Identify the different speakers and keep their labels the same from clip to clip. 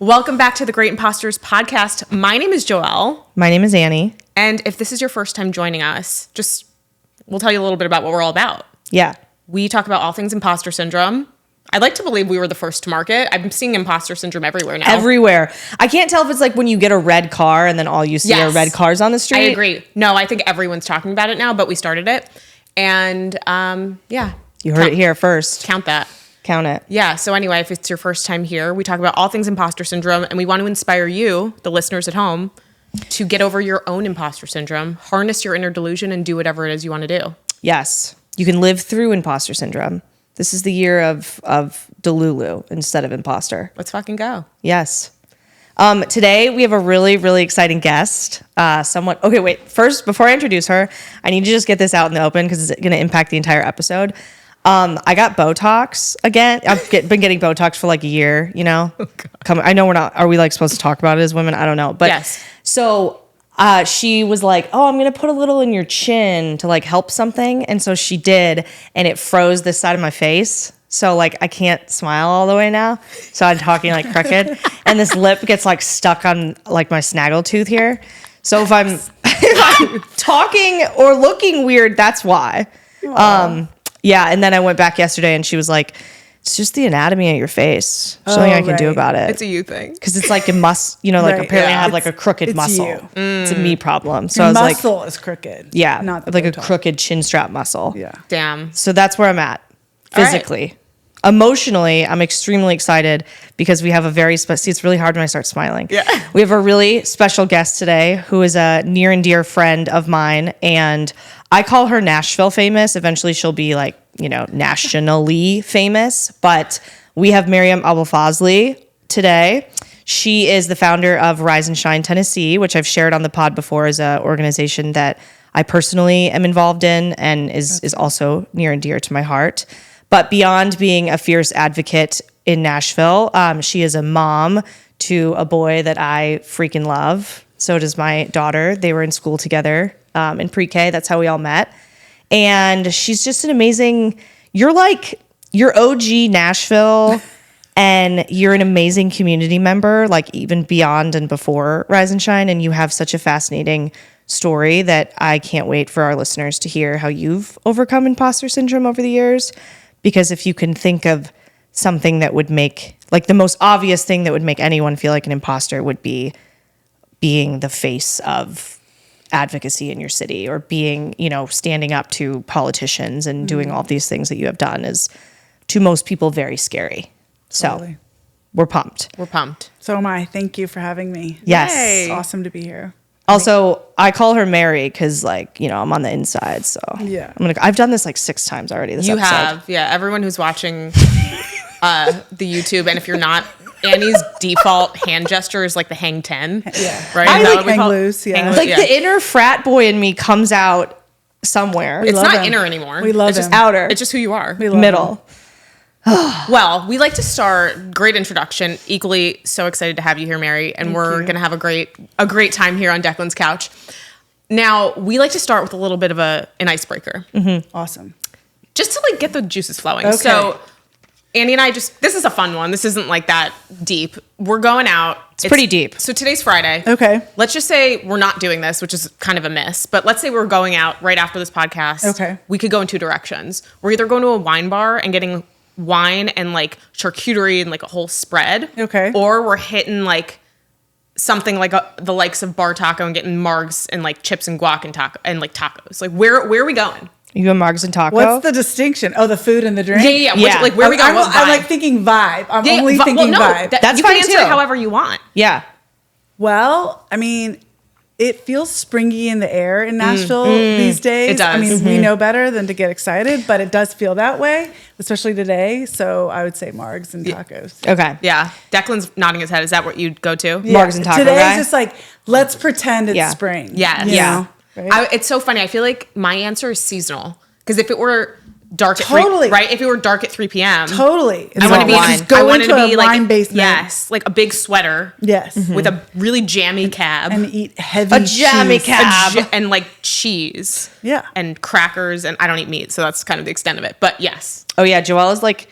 Speaker 1: Welcome back to the Great Imposters podcast. My name is Joelle.
Speaker 2: My name is Annie.
Speaker 1: And if this is your first time joining us, we'll tell you a little bit about what we're all about.
Speaker 2: Yeah.
Speaker 1: We talk about all things imposter syndrome. I'd like to believe we were the first to market. I'm seeing imposter syndrome everywhere now.
Speaker 2: Everywhere. I can't tell if it's like when you get a red car and then all you see are red cars on the street.
Speaker 1: I agree. No, I think everyone's talking about it now, but we started it. And yeah.
Speaker 2: You heard it here first.
Speaker 1: Count that.
Speaker 2: Count it.
Speaker 1: Yeah. So anyway, if it's your first time here, we talk about all things imposter syndrome, and we want to inspire you, the listeners at home, to get over your own imposter syndrome, harness your inner delusion, and do whatever it is you want to do.
Speaker 2: Yes. You can live through imposter syndrome. This is the year of Delulu instead of imposter.
Speaker 1: Let's fucking go.
Speaker 2: Yes. Today we have a really, really exciting guest. Okay, wait. First, before I introduce her, I need to just get this out in the open because it's going to impact the entire episode. I got Botox again. I've been getting Botox for like a year, you know. Oh, I know we're not. Are we like supposed to talk about it as women? I don't know. But
Speaker 1: yes.
Speaker 2: So she was like, "Oh, I'm gonna put a little in your chin to like help something," and so she did, and it froze this side of my face. So like I can't smile all the way now. So I'm talking like crooked, and this lip gets like stuck on like my snaggle tooth here. So if I'm talking or looking weird, that's why. Yeah, and then I went back yesterday, and she was like, "It's just the anatomy of your face. There's nothing I can do about it."
Speaker 1: It's a you thing.
Speaker 2: Because it's like a apparently I have like a crooked muscle. It's a me problem. So
Speaker 3: your
Speaker 2: I was like,
Speaker 3: muscle is crooked.
Speaker 2: yeah,
Speaker 3: not
Speaker 2: like
Speaker 3: Botox.
Speaker 2: a crooked chin strap muscle.
Speaker 3: Yeah.
Speaker 1: Damn.
Speaker 2: So that's where I'm at physically.
Speaker 1: Right.
Speaker 2: Emotionally, I'm extremely excited because we have a very see, it's really hard when I start smiling.
Speaker 1: Yeah.
Speaker 2: We have a really special guest today who is a near and dear friend of mine, and I call her Nashville famous. Eventually she'll be like, nationally famous, but we have Maryam Abolfazli today. She is the founder of Rise and Shine Tennessee, which I've shared on the pod before as an organization that I personally am involved in and is also near and dear to my heart. But beyond being a fierce advocate in Nashville, she is a mom to a boy that I freaking love. So does my daughter. They were in school together in pre-K. That's how we all met. And she's just an amazing, you're OG Nashville and you're an amazing community member, like even beyond and before Rise and Shine. And you have such a fascinating story that I can't wait for our listeners to hear how you've overcome imposter syndrome over the years. Because if you can think of something that would make, like the most obvious thing that would make anyone feel like an imposter would be being the face of advocacy in your city or being, standing up to politicians and doing all these things that you have done is to most people very scary. So we're pumped.
Speaker 1: We're pumped.
Speaker 3: So am I. Thank you for having me.
Speaker 2: Yes.
Speaker 1: Yay.
Speaker 3: It's awesome to be here.
Speaker 2: Also, I call her Mary because, I'm on the inside. So
Speaker 3: yeah,
Speaker 2: I've done this like 6 times already. This episode.
Speaker 1: Have, yeah. Everyone who's watching the YouTube, and if you're not, Annie's default hand gesture is like the hang 10.
Speaker 3: Yeah,
Speaker 1: right.
Speaker 3: I like hang loose. Yeah,
Speaker 1: hang loose,
Speaker 2: like the inner frat boy in me comes out somewhere.
Speaker 1: It's not
Speaker 3: him.
Speaker 1: inner anymore.
Speaker 3: We love
Speaker 1: it's just
Speaker 3: him.
Speaker 2: Outer.
Speaker 1: It's just who you are.
Speaker 3: We love
Speaker 2: Middle.
Speaker 3: him.
Speaker 1: Well, we like to start. Great introduction. Equally so excited to have you here, Mary, and we're gonna have a great time here on Declan's couch. Now, we like to start with a little bit of an icebreaker.
Speaker 2: Mm-hmm.
Speaker 3: Awesome.
Speaker 1: Just to get the juices flowing.
Speaker 3: Okay.
Speaker 1: So, Andy and I this is a fun one. This isn't like that deep. We're going out.
Speaker 2: It's pretty deep.
Speaker 1: So today's Friday.
Speaker 3: Okay.
Speaker 1: Let's just say we're not doing this, which is kind of a miss. But let's say we're going out right after this podcast.
Speaker 3: Okay.
Speaker 1: We could go in 2 directions. We're either going to a wine bar and getting wine and like charcuterie and like a whole spread.
Speaker 3: Okay.
Speaker 1: Or we're hitting like something like the likes of Bar Taco and getting margs and like chips and guac and taco and like tacos. Like where are we going?
Speaker 2: You go Margs and Taco?
Speaker 3: What's the distinction? Oh, the food and the drink?
Speaker 1: Yeah.
Speaker 2: Yeah.
Speaker 1: Like where are we going?
Speaker 3: I'm like thinking vibe. I'm only
Speaker 1: Well,
Speaker 3: thinking
Speaker 1: no,
Speaker 3: vibe.
Speaker 2: That's
Speaker 1: you
Speaker 2: fine
Speaker 1: can answer
Speaker 2: too.
Speaker 1: it however you want.
Speaker 2: Yeah.
Speaker 3: Well, I mean, it feels springy in the air in Nashville these days.
Speaker 1: It does.
Speaker 3: I mean, we know better than to get excited, but it does feel that way, especially today. So I would say Margs and tacos.
Speaker 2: Okay.
Speaker 1: Yeah. Declan's nodding his head. Is that what you'd go to?
Speaker 3: Yeah.
Speaker 2: Margs and taco
Speaker 3: Today's
Speaker 2: guy?
Speaker 3: just like, let's pretend it's spring.
Speaker 1: Yes.
Speaker 3: you
Speaker 2: Yeah.
Speaker 3: know, right?
Speaker 1: It's so funny. I feel like my answer is seasonal. Because if it were dark at
Speaker 3: Totally.
Speaker 1: 3, right? If it were dark at 3 p.m.
Speaker 3: Totally.
Speaker 1: I want to be
Speaker 2: wine.
Speaker 3: Just go into a wine basement.
Speaker 1: Yes, like a big sweater.
Speaker 3: Yes.
Speaker 1: With a really jammy cab.
Speaker 3: And eat heavy
Speaker 2: A jammy
Speaker 3: cheese.
Speaker 2: cab.
Speaker 1: And like cheese.
Speaker 3: Yeah.
Speaker 1: And crackers. And I don't eat meat. So that's kind of the extent of it. But yes.
Speaker 2: Oh, yeah. Joelle is like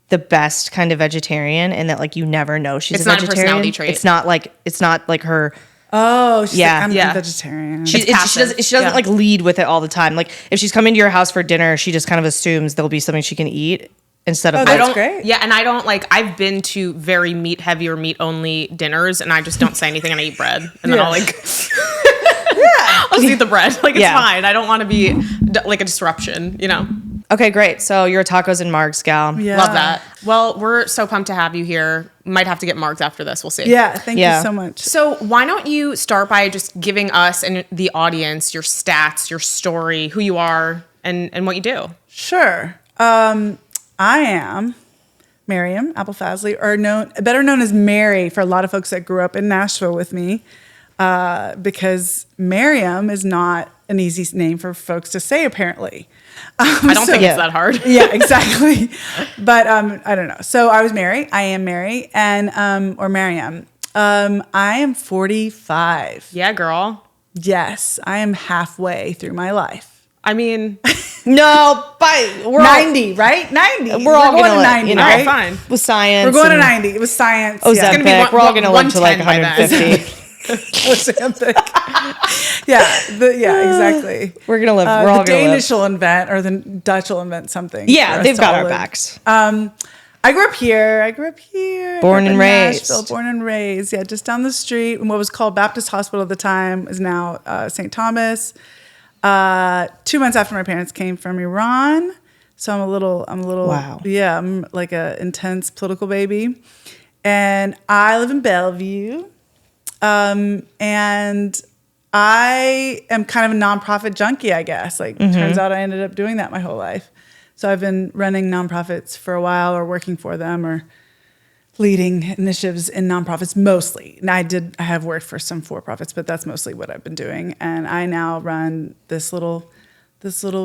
Speaker 2: the best kind of vegetarian, and that like you never know she's
Speaker 1: It's
Speaker 2: a
Speaker 1: not a
Speaker 2: vegetarian.
Speaker 1: personality trait.
Speaker 2: It's not like her.
Speaker 3: Oh, she's
Speaker 2: Yeah.
Speaker 3: like, I'm
Speaker 1: Yeah.
Speaker 3: a vegetarian.
Speaker 2: She doesn't like lead with it all the time. Like if she's coming to your house for dinner, she just kind of assumes there'll be something she can eat instead of.
Speaker 3: Oh,
Speaker 2: like,
Speaker 3: that's great.
Speaker 1: Yeah, and I don't like. I've been to very meat heavy or meat only dinners, and I just don't say anything, and I eat bread, and then
Speaker 3: Yeah.
Speaker 1: I'll like. I'll just eat the bread. Like it's
Speaker 2: Yeah.
Speaker 1: fine. I don't want to be like a disruption. You know.
Speaker 2: Okay, great. So you're a tacos and margs gal.
Speaker 3: Yeah.
Speaker 1: Love that. Well, we're so pumped to have you here. Might have to get marked after this. We'll see.
Speaker 3: Yeah, thank
Speaker 2: Yeah.
Speaker 3: you so much.
Speaker 1: So why don't you start by just giving us and the audience your stats, your story, who you are, and what you do.
Speaker 3: Sure. I am Maryam Abolfazli, or better known as Mary for a lot of folks that grew up in Nashville with me, because Maryam is not an easy name for folks to say, apparently.
Speaker 1: I don't think
Speaker 2: Yeah.
Speaker 1: it's that hard.
Speaker 3: Yeah, exactly. But I don't know. So I am Mary, and or Maryam. I am 45.
Speaker 1: Yeah, girl.
Speaker 3: Yes, I am halfway through my life.
Speaker 1: I mean,
Speaker 2: No, we're
Speaker 3: 90, right? 90.
Speaker 2: We're all
Speaker 3: going
Speaker 2: gonna
Speaker 3: to 90,
Speaker 1: all right,
Speaker 3: right?
Speaker 1: fine.
Speaker 2: with science.
Speaker 3: We're going to
Speaker 2: and
Speaker 3: 90. It was science.
Speaker 2: Ozempic.
Speaker 1: gonna be
Speaker 2: We're all going to live to like
Speaker 1: 110 by then.
Speaker 2: 150.
Speaker 3: Ozempic. Exactly.
Speaker 2: We're gonna live. We're all
Speaker 3: the
Speaker 2: gonna live.
Speaker 3: Danish will invent, or the Dutch will invent something.
Speaker 2: Yeah,
Speaker 3: for us
Speaker 2: they've
Speaker 3: to
Speaker 2: got
Speaker 3: all
Speaker 2: our
Speaker 3: live.
Speaker 2: backs.
Speaker 3: I grew up here. I grew up
Speaker 2: Born
Speaker 3: in
Speaker 2: and raised.
Speaker 3: Nashville, born and raised. Yeah, just down the street. And what was called Baptist Hospital at the time is now St. Thomas. 2 months after my parents came from Iran, so I'm a little.
Speaker 2: Wow.
Speaker 3: Yeah, I'm like a intense political baby, and I live in Bellevue, and I am kind of a nonprofit junkie, I guess. Like, turns out I ended up doing that my whole life. So I've been running nonprofits for a while, or working for them, or leading initiatives in nonprofits mostly. And I have worked for some for-profits, but that's mostly what I've been doing. And I now run this little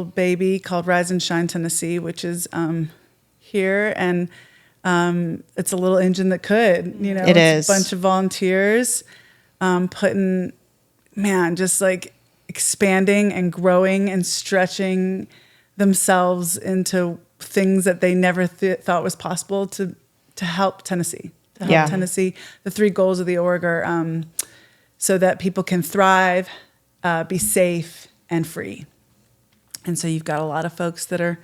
Speaker 3: baby called Rise and Shine Tennessee, which is here, and it's a little engine that could,
Speaker 2: It
Speaker 3: it's
Speaker 2: is.
Speaker 3: a bunch of volunteers just like expanding and growing and stretching themselves into things that they never thought was possible to help Tennessee.
Speaker 2: Yeah.
Speaker 3: Tennessee. The 3 goals of the org are so that people can thrive, be safe, and free. And so you've got a lot of folks that are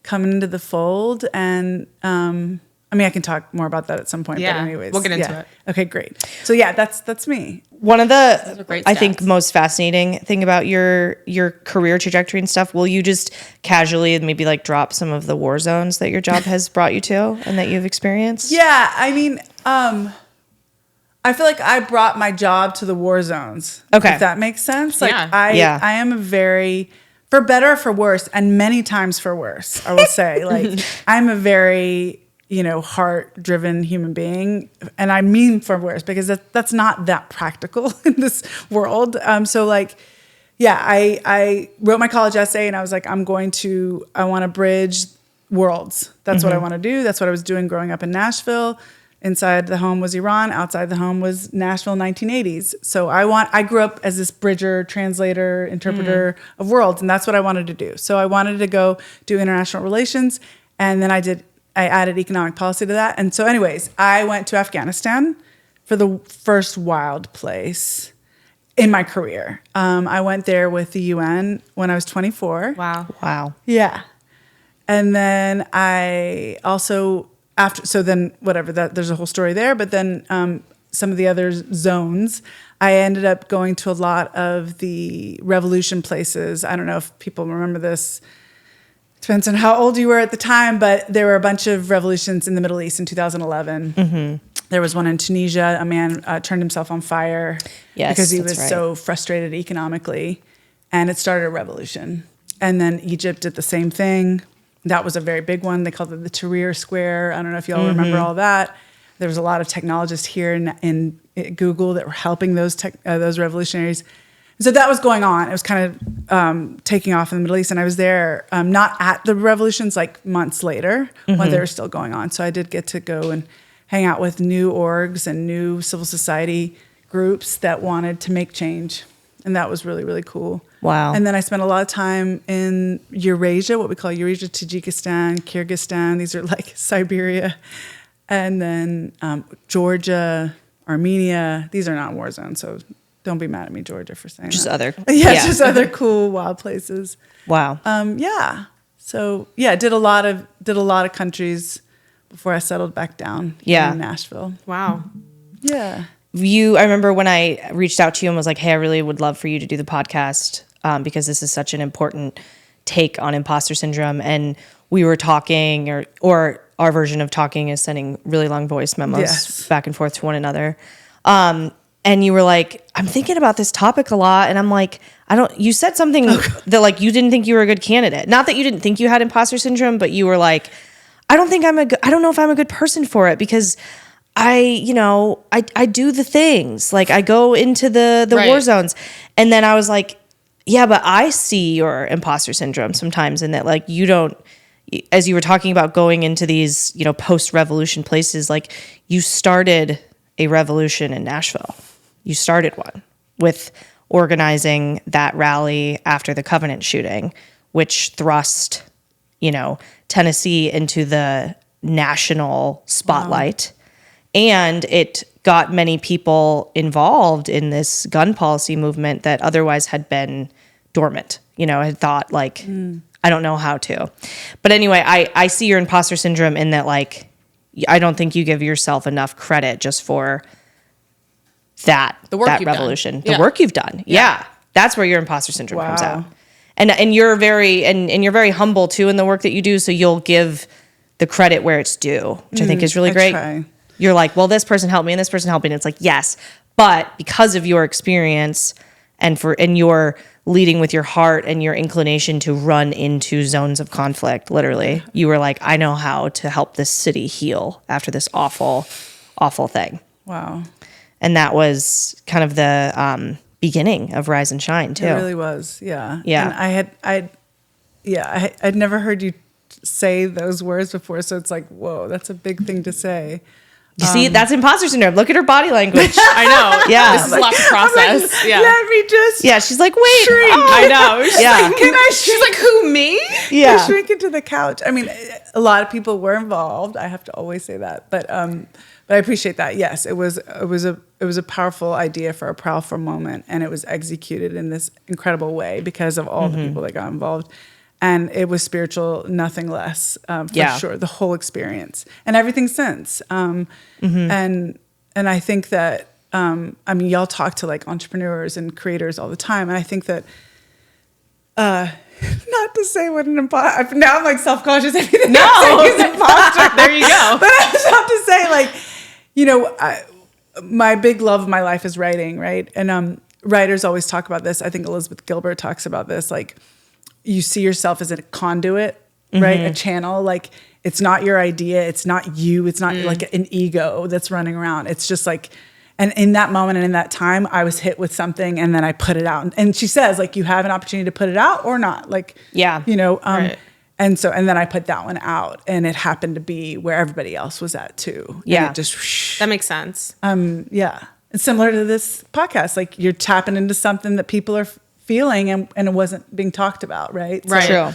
Speaker 3: coming into the fold, and I can talk more about that at some point.
Speaker 1: Yeah,
Speaker 3: but anyways,
Speaker 1: we'll get into it.
Speaker 3: Okay, great. So yeah, that's me.
Speaker 2: One of
Speaker 1: are
Speaker 2: the
Speaker 1: great
Speaker 2: I think
Speaker 1: stats.
Speaker 2: most fascinating thing about your career trajectory and stuff, will you just casually maybe like drop some of the war zones that your job has brought you to and that you've experienced?
Speaker 3: Yeah, I feel like I brought my job to the war zones.
Speaker 2: Okay.
Speaker 3: If that makes sense. Like
Speaker 1: Yeah.
Speaker 3: I am a very, for better or for worse, and many times for worse, I will say, like I'm a very, heart-driven human being, and I mean for worse, because that's not that practical in this world. So like, yeah, I wrote my college essay, and I was like, I want to bridge worlds. That's what I want to do. That's what I was doing growing up in Nashville. Inside the home was Iran. Outside the home was Nashville 1980s. So I grew up as this bridger, translator, interpreter of worlds, and that's what I wanted to do. So I wanted to go do international relations, and then I added economic policy to that. And so anyways, I went to Afghanistan for the first wild place in my career. I went there with the UN when I was 24.
Speaker 2: Wow.
Speaker 3: Yeah. And then I also, there's a whole story there, but then some of the other zones, I ended up going to a lot of the revolution places. I don't know if people remember this. Depends on how old you were at the time, but there were a bunch of revolutions in the Middle East in 2011. Mm-hmm. There was one in Tunisia. A man turned himself on fire because he was so frustrated economically, and it started a revolution. And then Egypt did the same thing. That was a very big one. They called it the Tahrir Square. I don't know if y'all remember all that. There was a lot of technologists here in Google that were helping those revolutionaries. So that was going on. It was kind of taking off in the Middle East. And I was there, not at the revolutions, like months later, while they were still going on. So I did get to go and hang out with new orgs and new civil society groups that wanted to make change And that was really, really cool.
Speaker 2: Wow.
Speaker 3: And then I spent a lot of time in Eurasia, what we call Eurasia, Tajikistan, Kyrgyzstan. These are like Siberia. And then Georgia, Armenia. These are not war zones, so don't be mad at me, Georgia, for saying
Speaker 2: Just
Speaker 3: that.
Speaker 2: other.
Speaker 3: Yeah, just other cool, wild places.
Speaker 2: Wow.
Speaker 3: Yeah. So yeah, did a lot of countries before I settled back down here in Nashville.
Speaker 1: Wow.
Speaker 3: Yeah.
Speaker 2: I remember when I reached out to you and was like, hey, I really would love for you to do the podcast because this is such an important take on imposter syndrome. And we were talking, or our version of talking is sending really long voice memos back and forth to one another. And you were like, I'm thinking about this topic a lot. And I'm like, you said something that like, you didn't think you were a good candidate. Not that you didn't think you had imposter syndrome, but you were like, I don't know if I'm a good person for it because I do the things, like I go into the war zones. And then I was like, yeah, but I see your imposter syndrome sometimes in that like you don't, as you were talking about going into these, post-revolution places, like you started a revolution in Nashville. You started one with organizing that rally after the Covenant shooting, which thrust, Tennessee into the national spotlight. Wow. And it got many people involved in this gun policy movement that otherwise had been dormant, had thought like, I don't know how to. But anyway, I see your imposter syndrome in that, like, I don't think you give yourself enough credit just for that revolution, the work you've done. Yeah. That's where your imposter syndrome comes out. And you're very humble too in the work that you do. So you'll give the credit where it's due, which I think is really great.
Speaker 3: Try.
Speaker 2: You're like, well, this person helped me and this person helped me. And it's like, yes, but because of your experience and your leading with your heart and your inclination to run into zones of conflict, literally, you were like, I know how to help this city heal after this awful, awful thing.
Speaker 3: Wow.
Speaker 2: And that was kind of the beginning of Rise and Shine too.
Speaker 3: It really was. Yeah.
Speaker 2: Yeah.
Speaker 3: And I'd never heard you say those words before. So it's like, whoa, that's a big thing to say.
Speaker 2: You see, that's imposter syndrome. Look at her body language.
Speaker 1: I know.
Speaker 2: Yeah.
Speaker 1: This is a lot to process.
Speaker 3: Like, let me just
Speaker 2: she's like, wait.
Speaker 3: Shrink.
Speaker 1: I know.
Speaker 3: She's
Speaker 1: like, who, me?
Speaker 2: Yeah.
Speaker 3: I shrink into the couch. I mean, a lot of people were involved. I have to always say that. But I appreciate that. Yes, it was a powerful idea for a powerful moment, and it was executed in this incredible way because of all the people that got involved. And it was spiritual, nothing less, for sure. The whole experience and everything since. And I think that y'all talk to like entrepreneurs and creators all the time, and I think that not to say what an imposter. Now I'm like self-conscious. Everything is imposter.
Speaker 1: There you go.
Speaker 3: But I just have to say, like, my big love of my life is writing, right? And writers always talk about this. I think Elizabeth Gilbert talks about this, like. You see yourself as a conduit, right? A channel. Like, it's not your idea. It's not you. It's not like an ego that's running around. It's just like, and in that moment and in that time, I was hit with something and then I put it out. And she says, like, you have an opportunity to put it out or not. Like,
Speaker 1: Right.
Speaker 3: And then I put that one out, and it happened to be where everybody else was at too.
Speaker 2: Yeah.
Speaker 3: And it just,
Speaker 1: That makes sense.
Speaker 3: yeah. It's similar to this podcast. Like, you're tapping into something that people are feeling and it wasn't being talked about, right?
Speaker 1: Right.
Speaker 2: True.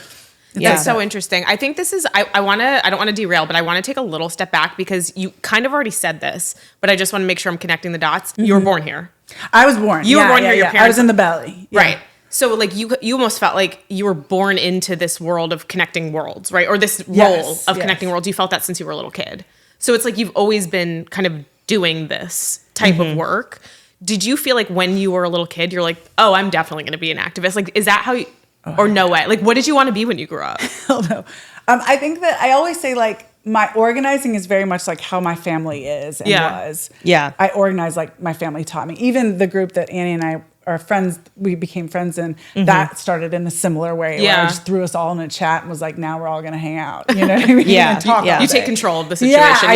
Speaker 1: That's so interesting. I think this is, I don't want to derail, but I want to take a little step back because you kind of already said this, but I just want to make sure I'm connecting the dots. You were born here.
Speaker 3: I was born.
Speaker 1: You were born here, your parents.
Speaker 3: I was in the belly. Yeah.
Speaker 1: Right. So like you almost felt like you were born into this world of connecting worlds, right? Or this role of connecting worlds. You felt that since you were a little kid. So it's like you've always been kind of doing this type of work. Did you feel like when you were a little kid, you're like, oh, I'm definitely going to be an activist? Like, is that how you, or no way? Like, what did you want to be when you grew up?
Speaker 3: Hell no. I think that I always say, like, my organizing is very much like how my family is and was.
Speaker 2: Yeah.
Speaker 3: I organize like my family taught me. Even the group that Annie and I are friends, we became friends in, that started in a similar way. Where I just threw us all in a chat and was like, now we're all going to hang out. You know what I mean? And talk all
Speaker 1: You
Speaker 3: day.
Speaker 1: take control of the situation.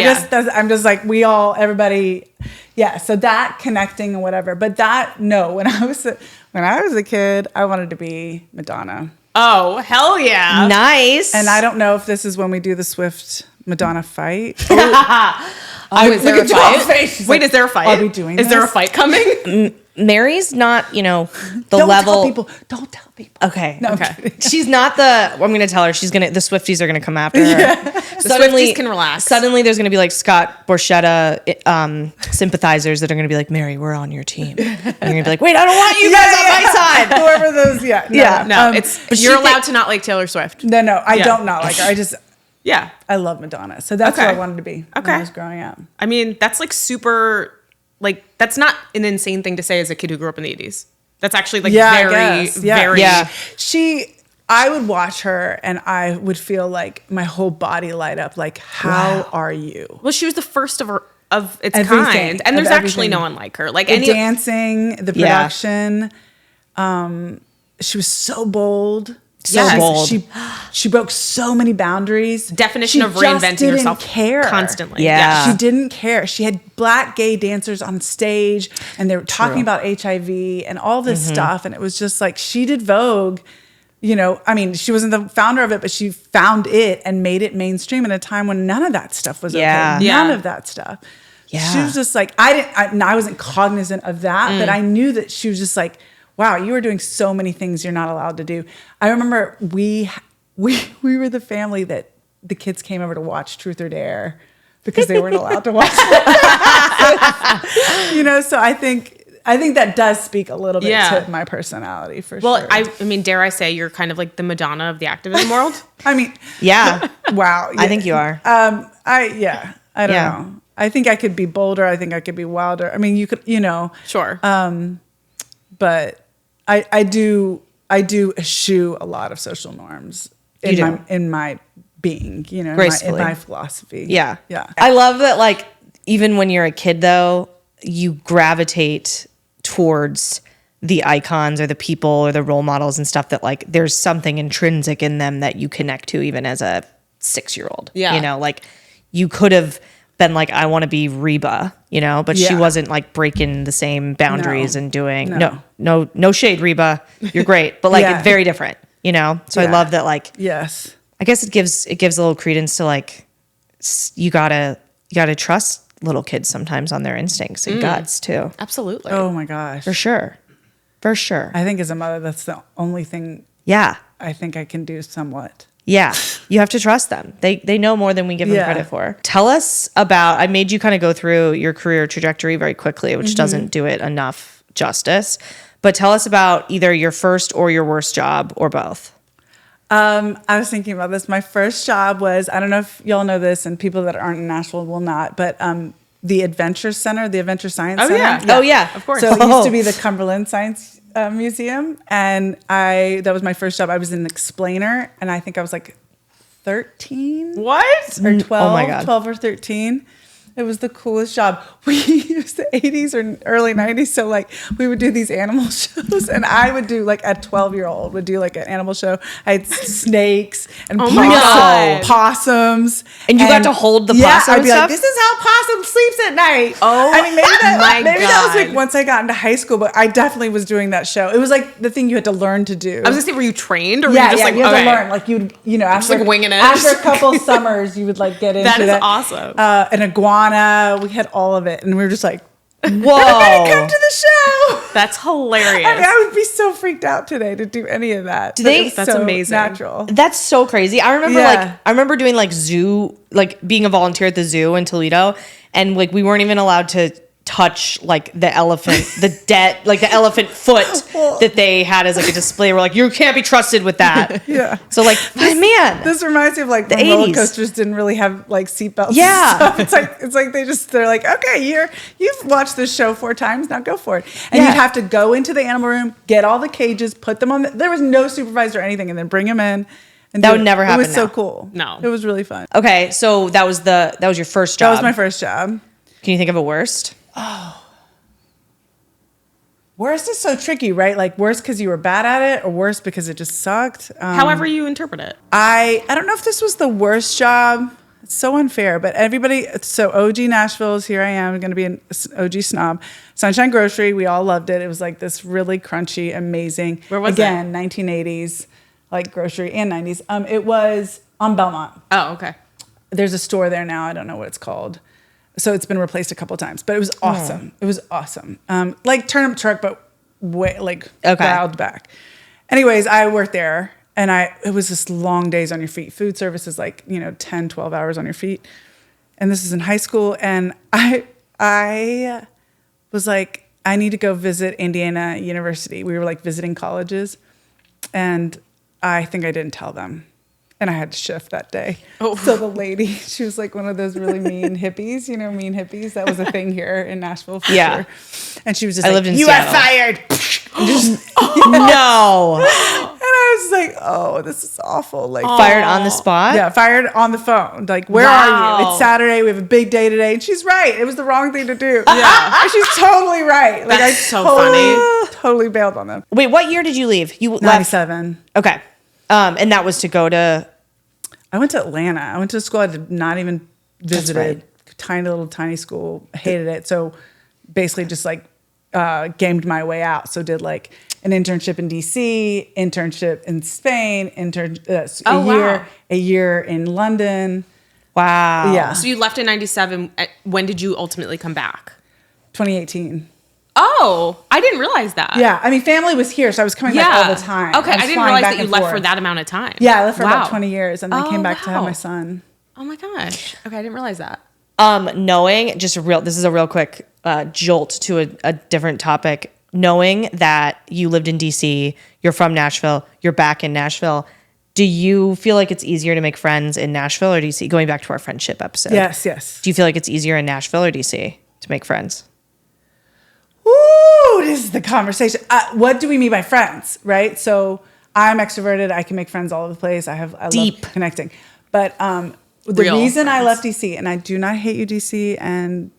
Speaker 3: I'm just like, everybody. Yeah. So that connecting and whatever. But that, no, when I was a kid, I wanted to be Madonna.
Speaker 1: Oh, hell yeah.
Speaker 2: Nice.
Speaker 3: And I don't know if this is when we do the Swift Madonna fight.
Speaker 1: Is there a fight? Wait, is there a fight?
Speaker 3: Are we doing
Speaker 1: Is there a
Speaker 3: this?
Speaker 1: fight coming?
Speaker 2: Mary's not, the
Speaker 3: Don't
Speaker 2: level.
Speaker 3: tell people. Don't tell people.
Speaker 2: Okay.
Speaker 3: No,
Speaker 1: Okay.
Speaker 2: She's not I'm going to tell her the Swifties are going to come after her.
Speaker 1: The Swifties can relax.
Speaker 2: Suddenly there's going to be like Scott Borchetta sympathizers that are going to be like, Mary, we're on your team. And you're going to be like, wait, I don't want you guys on my side.
Speaker 3: Whoever those,
Speaker 1: No, you're allowed to not like Taylor Swift.
Speaker 3: No, I don't not like her.
Speaker 1: Yeah.
Speaker 3: I love Madonna. So that's what I wanted to be when I was growing up.
Speaker 1: I mean, that's like super, like, that's not an insane thing to say as a kid who grew up in the 80s. That's actually like very.
Speaker 3: I would watch her and I would feel like my whole body light up. Like, how are you?
Speaker 1: Well, she was the first of its
Speaker 3: Everything,
Speaker 1: kind. And there's actually no one like her. Like
Speaker 3: the dancing, the production. She was so bold.
Speaker 2: Bold.
Speaker 3: She broke so many boundaries.
Speaker 1: Definition of reinventing yourself
Speaker 3: care.
Speaker 1: Constantly.
Speaker 2: Yeah.
Speaker 3: She didn't care. She had black gay dancers on stage and they were talking about HIV and all this stuff. And it was just like, she did Vogue, I mean, she wasn't the founder of it, but she found it and made it mainstream at a time when none of that stuff was okay. None of that stuff. Yeah. She was just like, I wasn't cognizant of that, but I knew that she was just like, wow, you are doing so many things you're not allowed to do. I remember we were the family that the kids came over to watch Truth or Dare because they weren't allowed to watch it. So I think that does speak a little bit to my personality for sure.
Speaker 1: Well, I mean, dare I say you're kind of like the Madonna of the activism world?
Speaker 3: I mean,
Speaker 2: yeah.
Speaker 3: Wow. Yeah.
Speaker 2: I think you are.
Speaker 3: I don't know. I think I could be bolder. I think I could be wilder. I mean, you could,
Speaker 1: Sure.
Speaker 3: But I do eschew a lot of social norms in my being, in my philosophy.
Speaker 2: Yeah.
Speaker 3: Yeah.
Speaker 2: I love that, like, even when you're a kid, though, you gravitate towards the icons or the people or the role models and stuff that, like, there's something intrinsic in them that you connect to even as a 6-year-old.
Speaker 1: Yeah.
Speaker 2: Like, you could have been like, I want to be Reba, but she wasn't like breaking the same boundaries and doing no shade, Reba, you're great, but like it's very different, So I love that, like,
Speaker 3: yes,
Speaker 2: I guess it gives a little credence to, like, you gotta trust little kids sometimes on their instincts and guts too.
Speaker 1: Absolutely.
Speaker 3: Oh my gosh,
Speaker 2: For sure. I
Speaker 3: think as a mother, that's the only thing.
Speaker 2: Yeah.
Speaker 3: I think I can do somewhat.
Speaker 2: Yeah, you have to trust them. They know more than we give them credit for. Tell us about, I made you kind of go through your career trajectory very quickly, which doesn't do it enough justice. But tell us about either your first or your worst job or both.
Speaker 3: I was thinking about this. My first job was, I don't know if y'all know this and people that aren't in Nashville will not, but the Adventure Center, the Adventure Science Center.
Speaker 1: Yeah.
Speaker 2: Oh, yeah.
Speaker 1: Of course.
Speaker 3: So it used to be the Cumberland Science Museum. And that was my first job. I was an explainer. And I think I was like 13.
Speaker 1: What?
Speaker 3: Or 12.
Speaker 2: Oh my God.
Speaker 3: 12 or 13. It was the coolest job. It was the 80s or early 90s. So like we would do these animal shows and I would do like a 12-year-old would do like an animal show. I had snakes and possums.
Speaker 2: And you got to hold the possum
Speaker 3: I'd be
Speaker 2: and
Speaker 3: like,
Speaker 2: stuff?
Speaker 3: this is how possum sleeps at night.
Speaker 1: Oh,
Speaker 3: I mean, maybe that was
Speaker 1: God.
Speaker 3: like once I got into high school, but I definitely was doing that show. It was like the thing you had to learn to do.
Speaker 1: I was gonna say, were you trained or were you just like,
Speaker 3: you had to learn. Like after
Speaker 1: like winging it.
Speaker 3: After a couple summers, you would like get into that.
Speaker 1: That is awesome.
Speaker 3: An iguana. We had all of it, and we were just like,
Speaker 2: whoa,
Speaker 3: come to the show.
Speaker 1: That's hilarious.
Speaker 3: I mean, I would be so freaked out today to do any of that.
Speaker 1: That's
Speaker 3: so
Speaker 1: amazing.
Speaker 3: Natural.
Speaker 2: That's so crazy. I remember doing like zoo, like being a volunteer at the zoo in Toledo, and like we weren't even allowed to touch like the elephant, the elephant foot that they had as like a display. We're like, you can't be trusted with that.
Speaker 3: Yeah.
Speaker 2: So like, man,
Speaker 3: this reminds me of like
Speaker 2: the
Speaker 3: when roller
Speaker 2: 80s.
Speaker 3: coasters didn't really have like seatbelts.
Speaker 2: Yeah.
Speaker 3: And stuff. It's like they're like, okay, you've watched this show 4 times, now go for it. And you'd have to go into the animal room, get all the cages, put them on. There was no supervisor or anything, and then bring them in. And
Speaker 2: that would never happen.
Speaker 3: It was so
Speaker 2: now.
Speaker 3: cool.
Speaker 1: No.
Speaker 3: It was really fun.
Speaker 2: Okay, so that was your first job.
Speaker 3: That was my first job.
Speaker 2: Can you think of a worst?
Speaker 3: Worst is so tricky, right? Like worst because you were bad at it, or worst because it just sucked.
Speaker 1: However you interpret it.
Speaker 3: I don't know if this was the worst job. It's so unfair, but everybody. So OG Nashville's here. I am going to be an OG snob. Sunshine Grocery. We all loved it. It was like this really crunchy, amazing.
Speaker 1: Where was
Speaker 3: again, 1980s, like grocery and 90s. It was on Belmont.
Speaker 1: Oh, okay.
Speaker 3: There's a store there now. I don't know what it's called. So it's been replaced a couple of times, but it was awesome. It was awesome. Like turnip truck, but way dialed back. Anyways, I worked there, and it was just long days on your feet. Food service is like 10, 12 hours on your feet, and this is in high school. And I was like, I need to go visit Indiana University. We were like visiting colleges, and I think I didn't tell them. And I had to shift that day. Oh. So the lady, she was like one of those really mean hippies, mean hippies. That was a thing here in Nashville for sure. And she was just
Speaker 2: lived in
Speaker 3: you
Speaker 2: Seattle.
Speaker 3: are fired.
Speaker 2: No.
Speaker 3: And I was like, oh, this is awful. Like
Speaker 2: fired on the spot?
Speaker 3: Yeah, fired on the phone. Like, where are you? It's Saturday. We have a big day today. And she's right. It was the wrong thing to do.
Speaker 1: Yeah.
Speaker 3: And she's totally right. Like,
Speaker 1: That's so funny.
Speaker 3: Totally bailed on them.
Speaker 2: Wait, what year did you leave? You
Speaker 3: 97.
Speaker 2: left. Okay. And that was to go to...
Speaker 3: I went to Atlanta. I went to a school I did not even visited.
Speaker 2: Right.
Speaker 3: Tiny school. Hated it. So basically just like gamed my way out. So did like an internship in DC, internship in Spain, a year in London.
Speaker 2: Wow.
Speaker 3: Yeah.
Speaker 1: So you left in 97. When did you ultimately come back?
Speaker 3: 2018.
Speaker 1: Oh, I didn't realize that.
Speaker 3: Yeah. I mean, family was here, so I was coming back all the time.
Speaker 1: Okay, I didn't realize that you left for that amount of time.
Speaker 3: Yeah, I left for about 20 years, and then came back to have my son.
Speaker 1: Oh my gosh. Okay, I didn't realize that.
Speaker 2: Knowing, this is a real quick jolt to a different topic. Knowing that you lived in DC, you're from Nashville, you're back in Nashville. Do you feel like it's easier to make friends in Nashville or DC? Going back to our friendship episode.
Speaker 3: Yes.
Speaker 2: Do you feel like it's easier in Nashville or DC to make friends?
Speaker 3: Ooh, this is the conversation. What do we mean by friends, right? So I'm extroverted. I can make friends all over the place. I love connecting. But the reason I left DC, and I do not hate you, DC, and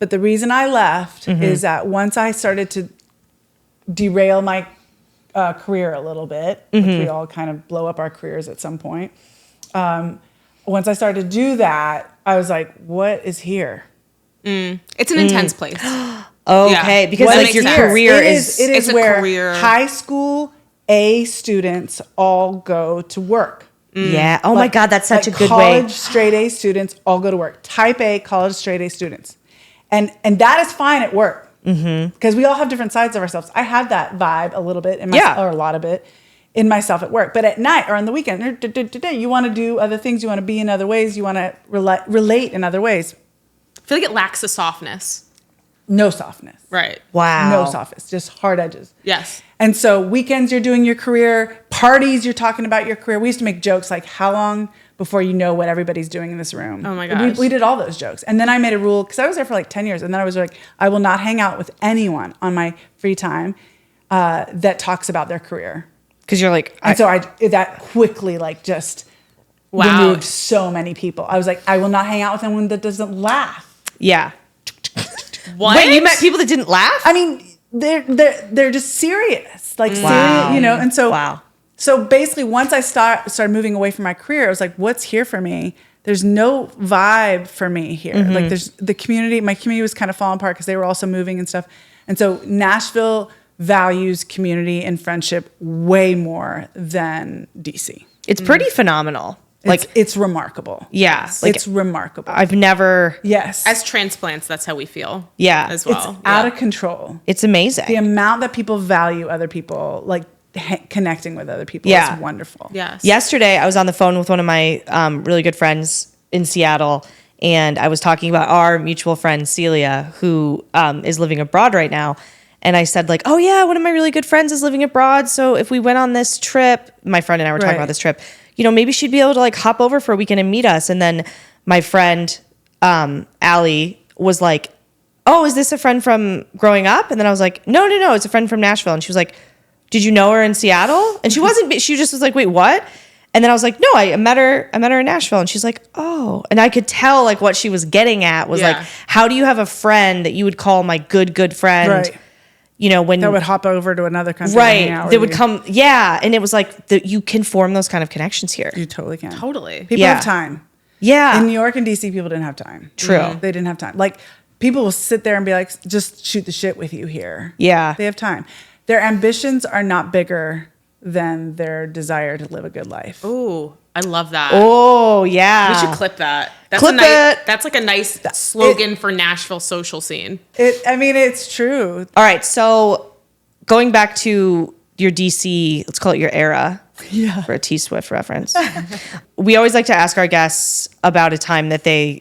Speaker 3: but the reason I left is that once I started to derail my career a little bit, which we all kind of blow up our careers at some point. Once I started to do that, I was like, what is here?
Speaker 1: It's an intense place.
Speaker 2: Okay, because like your career
Speaker 3: is where high school A students all go to work.
Speaker 2: Yeah. Oh my God, that's such a good
Speaker 3: college
Speaker 2: way.
Speaker 3: Straight A students all go to work. Type A college straight A students, and that is fine at work because we all have different sides of ourselves. I had that vibe a little bit in myself, or a lot of it in myself at work. But at night or on the weekend, you want to do other things. You want to be in other ways. You want to relate in other ways.
Speaker 1: I feel like it lacks the softness.
Speaker 3: No softness.
Speaker 1: Right.
Speaker 2: Wow.
Speaker 3: No softness, just hard edges.
Speaker 1: Yes.
Speaker 3: And so weekends you're doing your career, parties you're talking about your career. We used to make jokes like, how long before you know what everybody's doing in this room?
Speaker 1: Oh my gosh.
Speaker 3: We did all those jokes. And then I made a rule, because I was there for like 10 years, and then I was like, I will not hang out with anyone on my free time that talks about their career.
Speaker 2: Because you're like...
Speaker 3: So that quickly like just removed so many people. I was like, I will not hang out with anyone that doesn't laugh.
Speaker 2: Yeah.
Speaker 1: What?
Speaker 2: Wait, you met people that didn't laugh?
Speaker 3: I mean, they're just serious, like serious, And so, so basically, once I started moving away from my career, I was like, "What's here for me?" There's no vibe for me here. Like, there's the community. My community was kind of falling apart because they were also moving and stuff. And so, Nashville values community and friendship way more than DC.
Speaker 2: It's pretty phenomenal.
Speaker 3: It's remarkable.
Speaker 2: Yeah.
Speaker 3: Yes. It's remarkable.
Speaker 2: I've never...
Speaker 3: Yes.
Speaker 1: As transplants, that's how we feel.
Speaker 2: Yeah.
Speaker 1: As well.
Speaker 3: It's out of control.
Speaker 2: It's amazing.
Speaker 3: The amount that people value other people, like connecting with other people is wonderful.
Speaker 1: Yes.
Speaker 2: Yesterday, I was on the phone with one of my really good friends in Seattle, and I was talking about our mutual friend, Celia, who is living abroad right now. And I said, like, oh, yeah, one of my really good friends is living abroad. So if we went on this trip, my friend and I were talking about this trip, maybe she'd be able to like hop over for a weekend and meet us. And then my friend, Allie, was like, oh, is this a friend from growing up? And then I was like, no, it's a friend from Nashville. And she was like, did you know her in Seattle? And she just was like, wait, what? And then I was like, no, I met her in Nashville. And she's like, oh. And I could tell like what she was getting at was like, how do you have a friend that you would call my good friend?
Speaker 3: Right.
Speaker 2: When
Speaker 3: that would hop over to another country,
Speaker 2: right? They would come, and it was like you can form those kind of connections here.
Speaker 3: You totally can.
Speaker 1: Totally.
Speaker 3: People have time.
Speaker 2: Yeah.
Speaker 3: In New York and DC, people didn't have time.
Speaker 2: True.
Speaker 3: They didn't have time. Like people will sit there and be like, just shoot the shit with you here.
Speaker 2: Yeah.
Speaker 3: They have time. Their ambitions are not bigger than their desire to live a good life.
Speaker 1: Ooh, I love that.
Speaker 2: Oh, yeah.
Speaker 1: We should clip that. That's
Speaker 2: Clip it.
Speaker 1: That's like a nice slogan for Nashville social scene.
Speaker 3: It's true.
Speaker 2: All right. So going back to your DC, let's call it your era.
Speaker 3: Yeah.
Speaker 2: For a T-Swift reference. We always like to ask our guests about a time that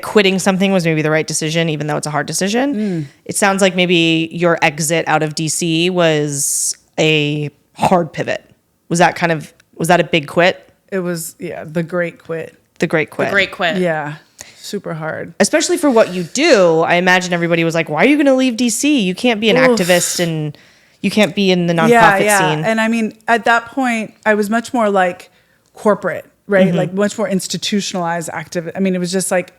Speaker 2: quitting something was maybe the right decision, even though it's a hard decision. It sounds like maybe your exit out of DC was a hard pivot. Was that a big quit?
Speaker 3: It was, the great quit.
Speaker 2: The great quit.
Speaker 1: The great quit.
Speaker 3: Yeah. Super hard.
Speaker 2: Especially for what you do. I imagine everybody was like, why are you going to leave DC? You can't be an activist and you can't be in the nonprofit scene.
Speaker 3: And I mean, at that point, I was much more like corporate, right? Like much more institutionalized active. I mean, it was just like,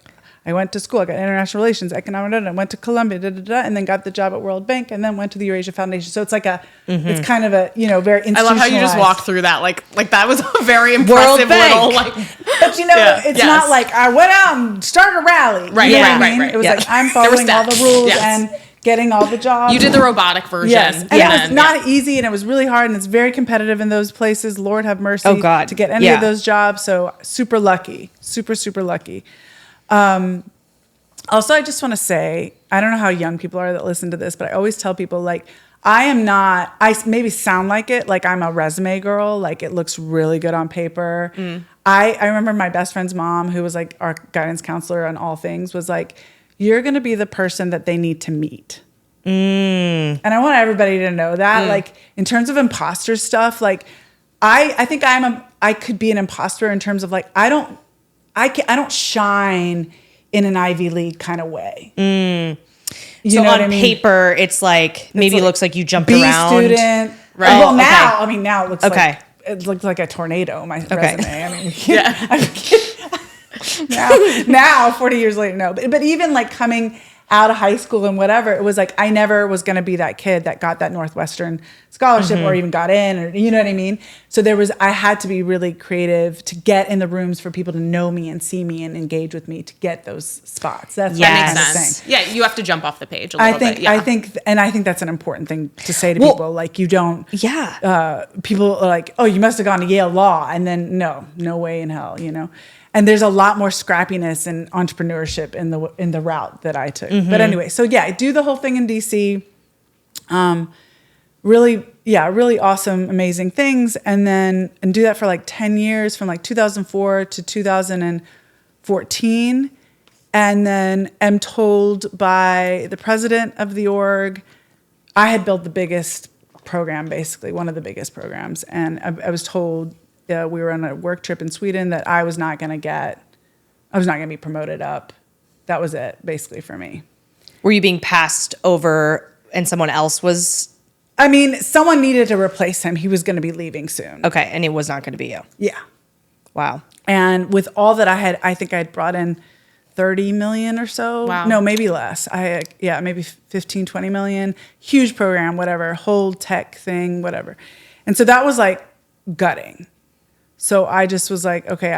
Speaker 3: I went to school, I got international relations, economic, I went to Columbia, and then got the job at World Bank, and then went to the Eurasia Foundation. So it's like it's kind of a, very institutionalized.
Speaker 1: I love how you just walked through that. Like that was a very impressive little, like.
Speaker 3: But it's not like I went out and started a rally.
Speaker 1: Right, right.
Speaker 3: It was like, I'm following all the rules and getting all the jobs.
Speaker 1: You did the robotic version.
Speaker 3: Yes. And it was not easy, and it was really hard, and it's very competitive in those places. Lord have mercy.
Speaker 2: Oh, God.
Speaker 3: To get any of those jobs. So super lucky. Super, super lucky. Also, I just want to say, I don't know how young people are that listen to this, but I always tell people, like, I maybe sound like it, like I'm a resume girl, like it looks really good on paper. I remember my best friend's mom, who was like our guidance counselor on all things, was like, you're going to be the person that they need to meet. And I want everybody to know that, like, in terms of imposter stuff, like, I think I could be an imposter in terms of like, I don't shine in an Ivy League kind of way.
Speaker 2: So on paper, it's like maybe it looks like you jumped
Speaker 3: B
Speaker 2: now.
Speaker 3: student.
Speaker 1: Right.
Speaker 3: Well, now, I mean, now it looks
Speaker 2: Okay.
Speaker 3: like it looked like a tornado. My resume. I mean, now 40 years later, no. But even like coming out of high school and whatever, it was like I never was going to be that kid that got that Northwestern scholarship or even got in, or you know what I mean? So I had to be really creative to get in the rooms for people to know me and see me and engage with me to get those spots. That makes
Speaker 1: sense. Yeah, you have to jump off the page a little bit. Yeah.
Speaker 3: I think that's an important thing to say to people. Like, you don't.
Speaker 2: Yeah.
Speaker 3: People are like, oh, you must have gone to Yale Law, and then no way in hell, And there's a lot more scrappiness and entrepreneurship in the route that I took. But anyway, so I do the whole thing in DC. Really awesome, amazing things. And do that for like 10 years, from like 2004 to 2014. And then am told by the president of the org, I had built the biggest program, basically, one of the biggest programs. And I was told, we were on a work trip in Sweden, that I was not going to be promoted up. That was it, basically, for me.
Speaker 2: Were you being passed over and someone else was?
Speaker 3: I mean, someone needed to replace him. He was going to be leaving soon.
Speaker 2: Okay, and it was not going to be you.
Speaker 3: Yeah.
Speaker 2: Wow.
Speaker 3: And with all that I think I had brought in 30 million or so.
Speaker 1: Wow.
Speaker 3: No, maybe less. Maybe 15, 20 million. Huge program, whatever, whole tech thing, whatever. And so that was like gutting. So I just was like, okay,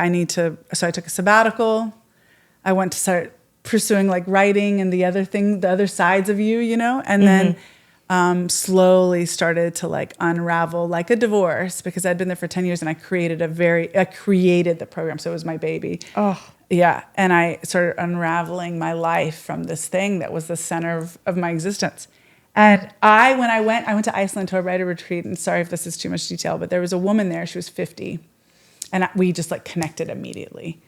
Speaker 3: so I took a sabbatical. I went to start pursuing like writing and the other sides of you, and then slowly started to like unravel like a divorce, because I'd been there for 10 years and I created the program. So it was my baby. Oh. Yeah. And I started unraveling my life from this thing that was the center of my existence. And when I went to Iceland to a writer retreat, and sorry if this is too much detail, but there was a woman there, she was 50. And we just like connected immediately.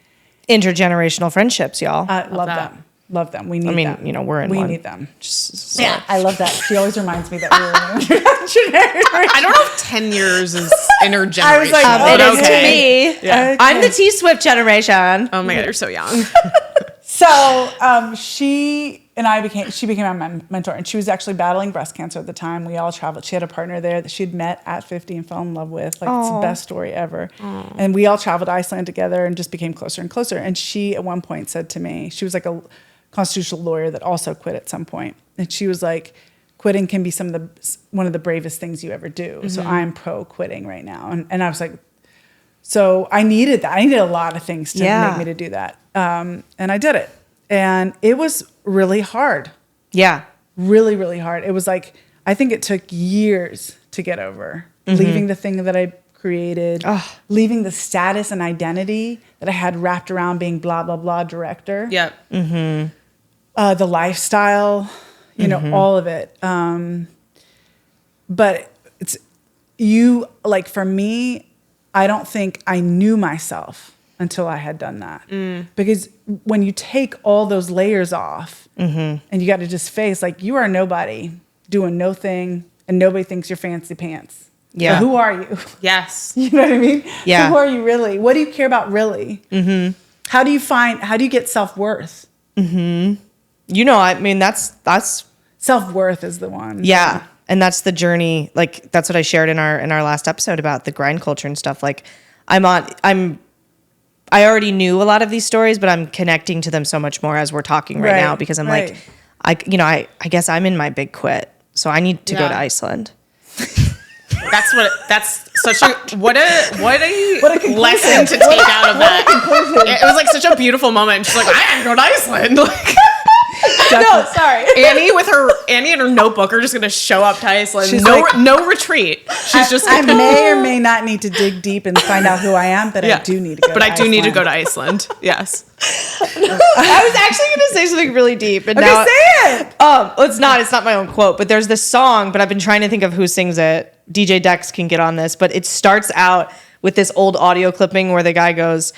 Speaker 2: Intergenerational friendships, y'all.
Speaker 3: Love them. Love them. We need them.
Speaker 2: We're in
Speaker 3: We
Speaker 2: one.
Speaker 3: need them.
Speaker 2: Yeah,
Speaker 3: I love that. She always reminds me that we're in intergenerational.
Speaker 1: I don't know if 10 years is intergenerational.
Speaker 3: I was like,
Speaker 2: it is
Speaker 1: okay.
Speaker 2: to me.
Speaker 3: Yeah.
Speaker 2: I'm the T-Swift generation.
Speaker 1: Oh my God, you're so young.
Speaker 3: So she became my mentor, and she was actually battling breast cancer at the time. We all traveled. She had a partner there that she'd met at 50 and fell in love with. Like, it's the best story ever. Aww. And we all traveled to Iceland together and just became closer and closer. And she at one point said to me, she was like a constitutional lawyer that also quit at some point. And she was like, quitting can be one of the bravest things you ever do. Mm-hmm. So I'm pro quitting right now. And I was like, so I needed that. I needed a lot of things to make me to do that. And I did it. And it was really hard.
Speaker 2: Yeah.
Speaker 3: Really, really hard. It was like, I think it took years to get over leaving the thing that I created, leaving the status and identity that I had wrapped around being blah, blah, blah director.
Speaker 1: Yep.
Speaker 3: The lifestyle, you know, all of it. But it's like for me, I don't think I knew myself until I had done that. Because when you take all those layers off and you got to just face like you are nobody doing no thing and nobody thinks you're fancy pants.
Speaker 2: Yeah.
Speaker 3: So who are you?
Speaker 1: Yes.
Speaker 3: You know what I mean?
Speaker 2: Yeah.
Speaker 3: So who are you really? What do you care about really? How do you get self-worth?
Speaker 2: You know, I mean, that's
Speaker 3: Self-worth is the one.
Speaker 2: yeah. And that's the journey. Like that's what I shared in our last episode about the grind culture and stuff. Like I already knew a lot of these stories, but I'm connecting to them so much more as we're talking right now because I'm like, I guess I'm in my big quit. So I need to go to Iceland.
Speaker 1: That's such a what a lesson to take out of that. It was like such a beautiful moment. She's like, I am going to Iceland. Like,
Speaker 2: No, sorry.
Speaker 1: Annie and her notebook are just gonna show up to Iceland.
Speaker 3: She's
Speaker 1: No retreat. She's just
Speaker 3: I may or may not need to dig deep and find out who I am, but I do need to go.
Speaker 1: But I do need to go to Iceland. Yes.
Speaker 2: I was actually going to say something really deep, and now
Speaker 3: say it.
Speaker 2: It's not my own quote, but there's this song, but I've been trying to think of who sings it. DJ Dex can get on this, but it starts out with this old audio clipping where the guy goes,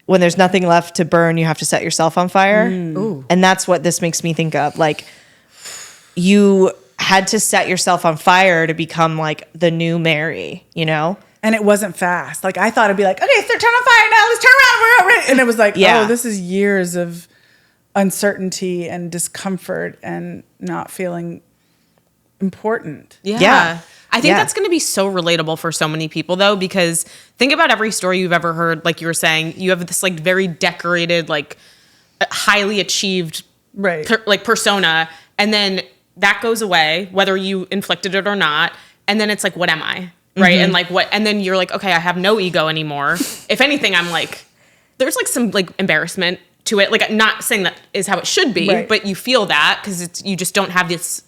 Speaker 2: "When there's nothing left to burn, you have to set yourself on fire." And that's what this makes me think of. Like you had to set yourself on fire to become like the new Mary, you know?
Speaker 3: And it wasn't fast. Like I thought it'd be like, okay, so turn on fire now. Let's turn around. We're ready. And it was like, oh, this is years of uncertainty and discomfort and not feeling important.
Speaker 1: Yeah. I think that's going to be so relatable for so many people though, because think about every story you've ever heard. Like you were saying, you have this like very decorated, like highly achieved persona. And then that goes away, whether you inflicted it or not. And then it's like, what am I? Right. And like and then you're like, okay, I have no ego anymore. If anything, I'm like, there's like some like embarrassment to it. Like I'm not saying that is how it should be, but you feel that because you just don't have this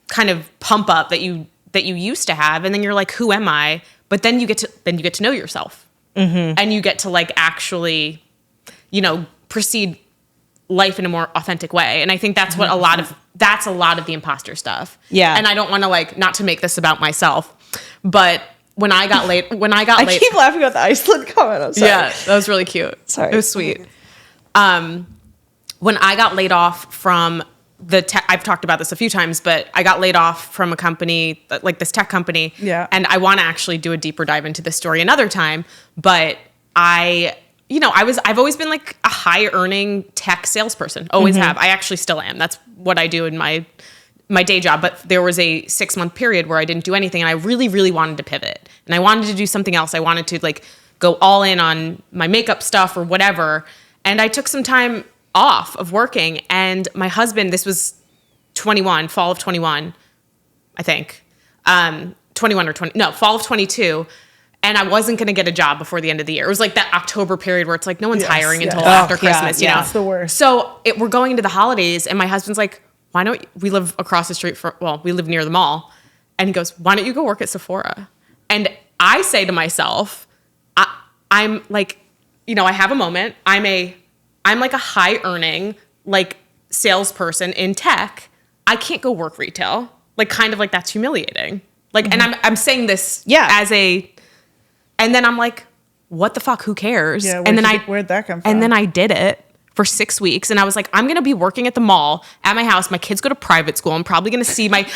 Speaker 1: kind of pump up that you used to have. And then you're like, who am I? But then you get to know yourself and you get to like actually, you know, proceed life in a more authentic way. And I think that's what a lot of the imposter stuff. Yeah. And I don't want to like, not to make this about myself, but when I got late, I
Speaker 2: keep laughing about the Iceland comment. I'm sorry.
Speaker 1: Yeah, that was really cute.
Speaker 2: Sorry.
Speaker 1: It was sweet. When I got laid off from I've talked about this a few times, but I got laid off from a company, like this tech company. Yeah. And I want to actually do a deeper dive into this story another time. But I've always been like a high earning tech salesperson. Always have. I actually still am. That's what I do in my day job. But there was a 6-month period where I didn't do anything. And I really, really wanted to pivot. And I wanted to do something else. I wanted to like go all in on my makeup stuff or whatever. And I took some time off of working, and my husband, this was fall of 21, I think, 21 or 20, no, fall of 22. And I wasn't going to get a job before the end of the year. It was like that October period where it's like, no one's hiring until after Christmas, you know?
Speaker 3: It's the worst.
Speaker 1: So we're going into the holidays, and my husband's like, why don't we live across the street we live near the mall. And he goes, why don't you go work at Sephora? And I say to myself, I'm like, you know, I have a moment. I'm like a high earning, like salesperson in tech. I can't go work retail. Like kind of like that's humiliating. Like, and I'm saying this and then I'm like, what the fuck? Who cares?
Speaker 3: Yeah,
Speaker 1: and then
Speaker 3: where'd that come from?
Speaker 1: And then I did it for 6 weeks. And I was like, I'm going to be working at the mall at my house. My kids go to private school. I'm probably going to see I'm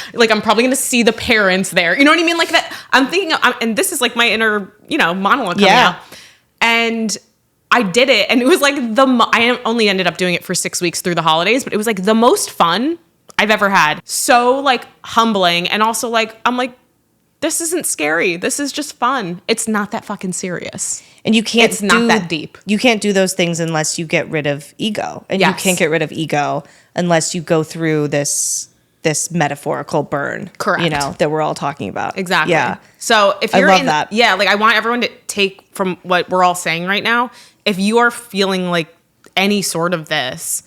Speaker 1: probably going to see the parents there. You know what I mean? Like that I'm thinking, and this is like my inner, you know, monologue coming out. And I did it. And it was like I only ended up doing it for 6 weeks through the holidays, but it was like the most fun I've ever had. So like humbling. And also like, I'm like, this isn't scary. This is just fun. It's not that fucking serious.
Speaker 2: And you can't
Speaker 1: It's not that deep.
Speaker 2: You can't do those things unless you get rid of ego. And you can't get rid of ego unless you go through this metaphorical burn.
Speaker 1: Correct.
Speaker 2: You know, that we're all talking about.
Speaker 1: Exactly.
Speaker 2: Yeah.
Speaker 1: So if you're
Speaker 2: that.
Speaker 1: Yeah, like I want everyone to take from what we're all saying right now. If you are feeling like any sort of this,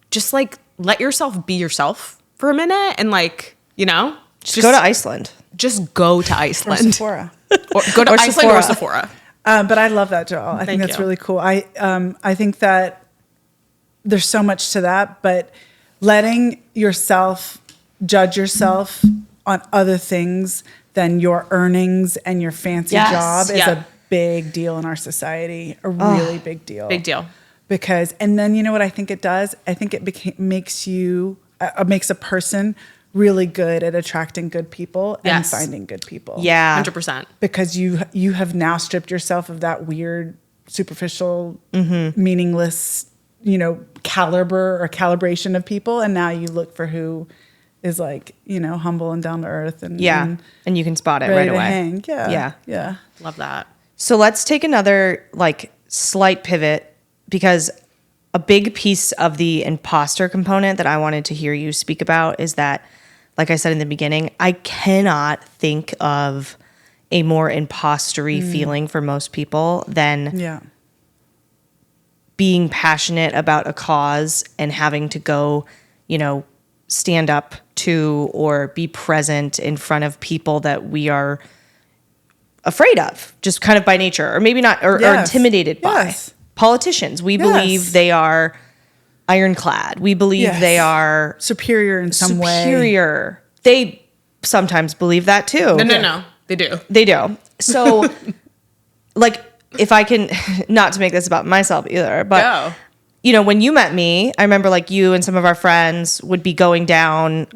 Speaker 1: just like let yourself be yourself for a minute and like, you know,
Speaker 2: just go to Iceland.
Speaker 1: Just go to Iceland.
Speaker 3: Or Sephora.
Speaker 1: Or go to
Speaker 2: Or
Speaker 1: Iceland or
Speaker 2: Sephora.
Speaker 1: Sephora.
Speaker 3: But I love that, Joel. I think
Speaker 1: Thank
Speaker 3: that's
Speaker 1: you.
Speaker 3: really cool. I think that there's so much to that, but letting yourself judge yourself on other things than your earnings and your fancy
Speaker 2: Yes.
Speaker 3: job is
Speaker 1: Yeah.
Speaker 3: a big deal in our society. A really big deal.
Speaker 1: Big deal.
Speaker 3: Because, and then you know what I think it does? I think it makes a person really good at attracting good people
Speaker 1: Yes.
Speaker 3: and finding good people.
Speaker 2: Yeah.
Speaker 1: 100%.
Speaker 3: Because you have now stripped yourself of that weird, superficial, meaningless, caliber or calibration of people, and now you look for who is like, humble and down to earth and
Speaker 2: And you can spot it
Speaker 3: ready
Speaker 2: right
Speaker 3: to
Speaker 2: away.
Speaker 3: hang.
Speaker 2: Yeah.
Speaker 3: Yeah.
Speaker 1: Love that.
Speaker 2: So let's take another slight pivot, because a big piece of the imposter component that I wanted to hear you speak about is that, like I said in the beginning, I cannot think of a more impostery feeling for most people than
Speaker 3: Yeah.
Speaker 2: being passionate about a cause and having to go, stand up to or be present in front of people that we are afraid of, just kind of by nature, or maybe not, or
Speaker 3: Yes.
Speaker 2: intimidated by.
Speaker 3: Yes.
Speaker 2: Politicians, we believe they are ironclad. We believe
Speaker 3: Yes.
Speaker 2: they are
Speaker 3: Superior in some way.
Speaker 2: superior. They sometimes believe that too.
Speaker 1: No. They do.
Speaker 2: They do. So, if I can, not to make this about myself either, but when you met me, I remember you and some of our friends would be going down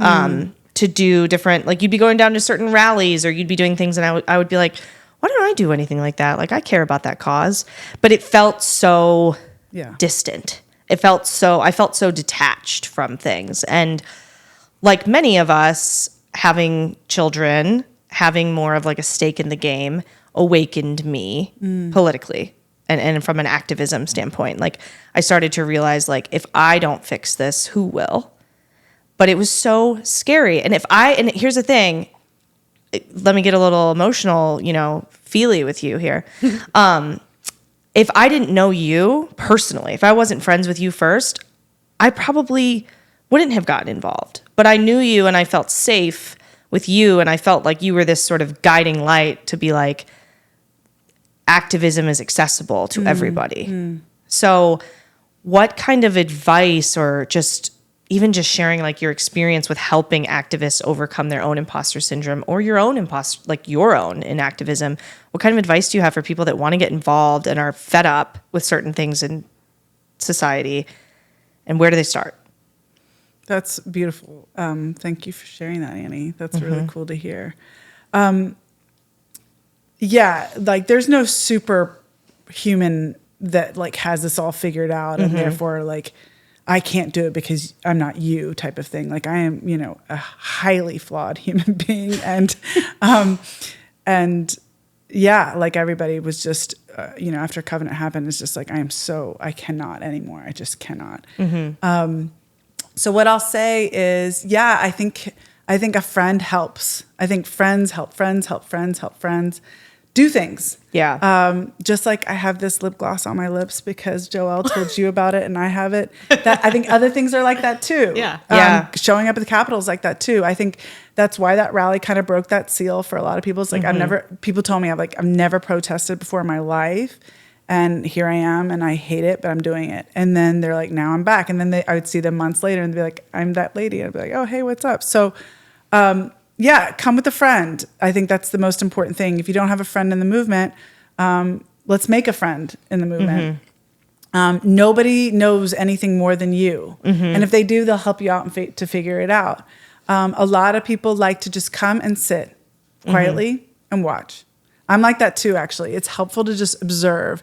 Speaker 2: to do different, you'd be going down to certain rallies or you'd be doing things, and I would be like, why don't I do anything like that? I care about that cause. But it felt so distant. I felt so detached from things. And like many of us, having children, having more of a stake in the game awakened me politically and from an activism standpoint. I started to realize if I don't fix this, who will? But it was so scary. And here's the thing, let me get a little emotional, feely with you here. If I didn't know you personally, if I wasn't friends with you first, I probably wouldn't have gotten involved. But I knew you and I felt safe with you, and I felt like you were this sort of guiding light to be activism is accessible to everybody. So what kind of advice, or even just sharing your experience with helping activists overcome their own imposter syndrome, or your own your own in activism, what kind of advice do you have for people that want to get involved and are fed up with certain things in society, and where do they start?
Speaker 3: That's beautiful. Thank you for sharing that, Annie. That's really cool to hear. There's no superhuman that has this all figured out and therefore I can't do it because I'm not you type of thing. I am, a highly flawed human being. And everybody was just, after Covenant happened, it's just I cannot anymore. I just cannot. So what I'll say is, I think a friend helps. I think friends help friends help friends help friends do things.
Speaker 2: Yeah.
Speaker 3: Just like I have this lip gloss on my lips because Joelle told you about it and I have it. I think other things are like that too.
Speaker 2: Yeah.
Speaker 3: Showing up at the Capitol is like that too. I think that's why that rally kind of broke that seal for a lot of people. It's people told me I've never protested before in my life. And here I am, and I hate it, but I'm doing it. And then they're like, now I'm back. And then I would see them months later and they'd be like, I'm that lady. And I'd be like, oh, hey, what's up? So, come with a friend. I think that's the most important thing. If you don't have a friend in the movement, let's make a friend in the movement. Nobody knows anything more than you. And if they do, they'll help you out to figure it out. A lot of people like to just come and sit quietly and watch. I'm like that too, actually. It's helpful to just observe.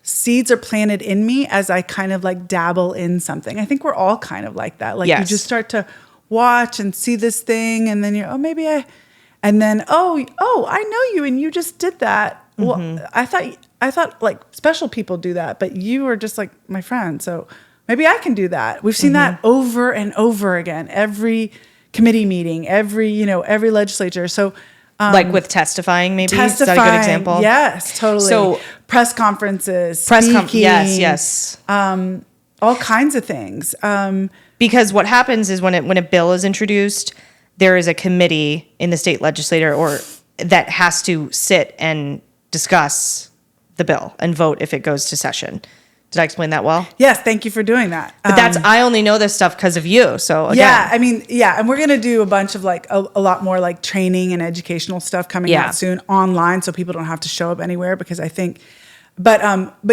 Speaker 3: Seeds are planted in me as I kind of dabble in something. I think we're all kind of like that. You just start to watch and see this thing, and then you're, and then, I know you, and you just did that. Well, I thought special people do that, but you are just my friend. So maybe I can do that. We've seen that over and over again. Every committee meeting, every legislature. So,
Speaker 2: with testifying, maybe? Is that a good example?
Speaker 3: Yes, totally.
Speaker 2: So
Speaker 3: press conferences, speaking,
Speaker 2: yes.
Speaker 3: All kinds of things.
Speaker 2: Because what happens is when a bill is introduced, there is a committee in the state legislature or that has to sit and discuss the bill and vote if it goes to session. Did I explain that well?
Speaker 3: Yes, thank you for doing that.
Speaker 2: But I only know this stuff because of you. So again.
Speaker 3: Yeah, I mean, yeah, and we're gonna do a bunch of like a lot more like training and educational stuff coming out soon online, so people don't have to show up anywhere, because I think, but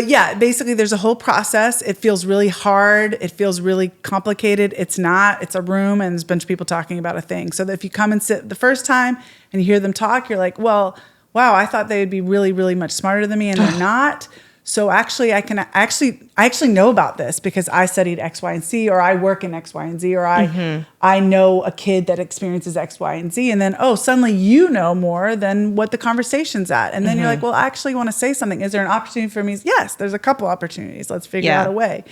Speaker 3: yeah, basically there's a whole process. It feels really hard. It feels really complicated. It's not. It's a room and there's a bunch of people talking about a thing. So that if you come and sit the first time and you hear them talk, you're like, well, wow, I thought they would be really, really much smarter than me, and they're not. So actually, I actually know about this because I studied X, Y, and Z, or I work in X, Y, and Z, or I know a kid that experiences X, Y, and Z, and then suddenly you know more than what the conversation's at, and then you're like, well, I actually want to say something. Is there an opportunity for me? Yes, there's a couple opportunities. Let's figure out a way.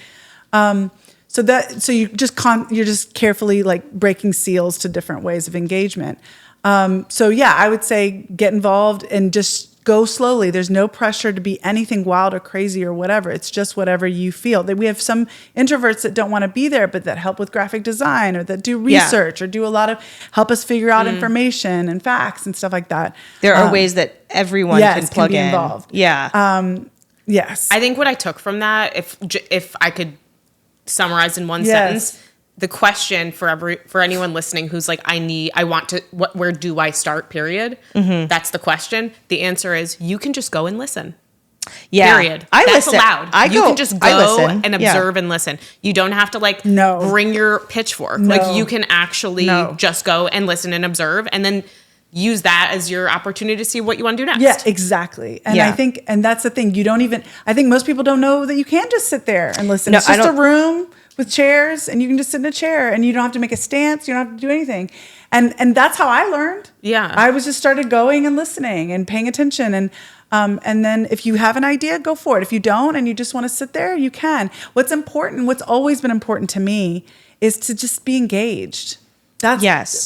Speaker 3: So you're just carefully like breaking seals to different ways of engagement. So yeah, I would say get involved and just go slowly. There's no pressure to be anything wild or crazy or whatever. It's just whatever you feel. That we have some introverts that don't want to be there, but that help with graphic design or that do research or do a lot of help us figure out information and facts and stuff like that.
Speaker 2: There are ways that everyone can plug
Speaker 3: be
Speaker 2: in.
Speaker 3: Involved.
Speaker 2: Yeah.
Speaker 3: Yes.
Speaker 1: I think what I took from that, if I could summarize in one sentence, the question for anyone listening who's like, where do I start, period? That's the question. The answer is you can just go and listen.
Speaker 2: Yeah.
Speaker 1: Period. That's allowed. You can just go and observe and listen. You don't have to bring your pitchfork.
Speaker 3: No.
Speaker 1: Like you can actually just go and listen and observe, and then use that as your opportunity to see what you want to do next.
Speaker 3: Yeah, exactly. And I think, and that's the thing, I think most people don't know that you can just sit there and listen. No, it's just a room with chairs, and you can just sit in a chair, and you don't have to make a stance. You don't have to do anything. And that's how I learned. Yeah. I was just started going and listening and paying attention. And then if you have an idea, go for it. If you don't, and you just want to sit there, you can. What's always been important to me is to just be engaged.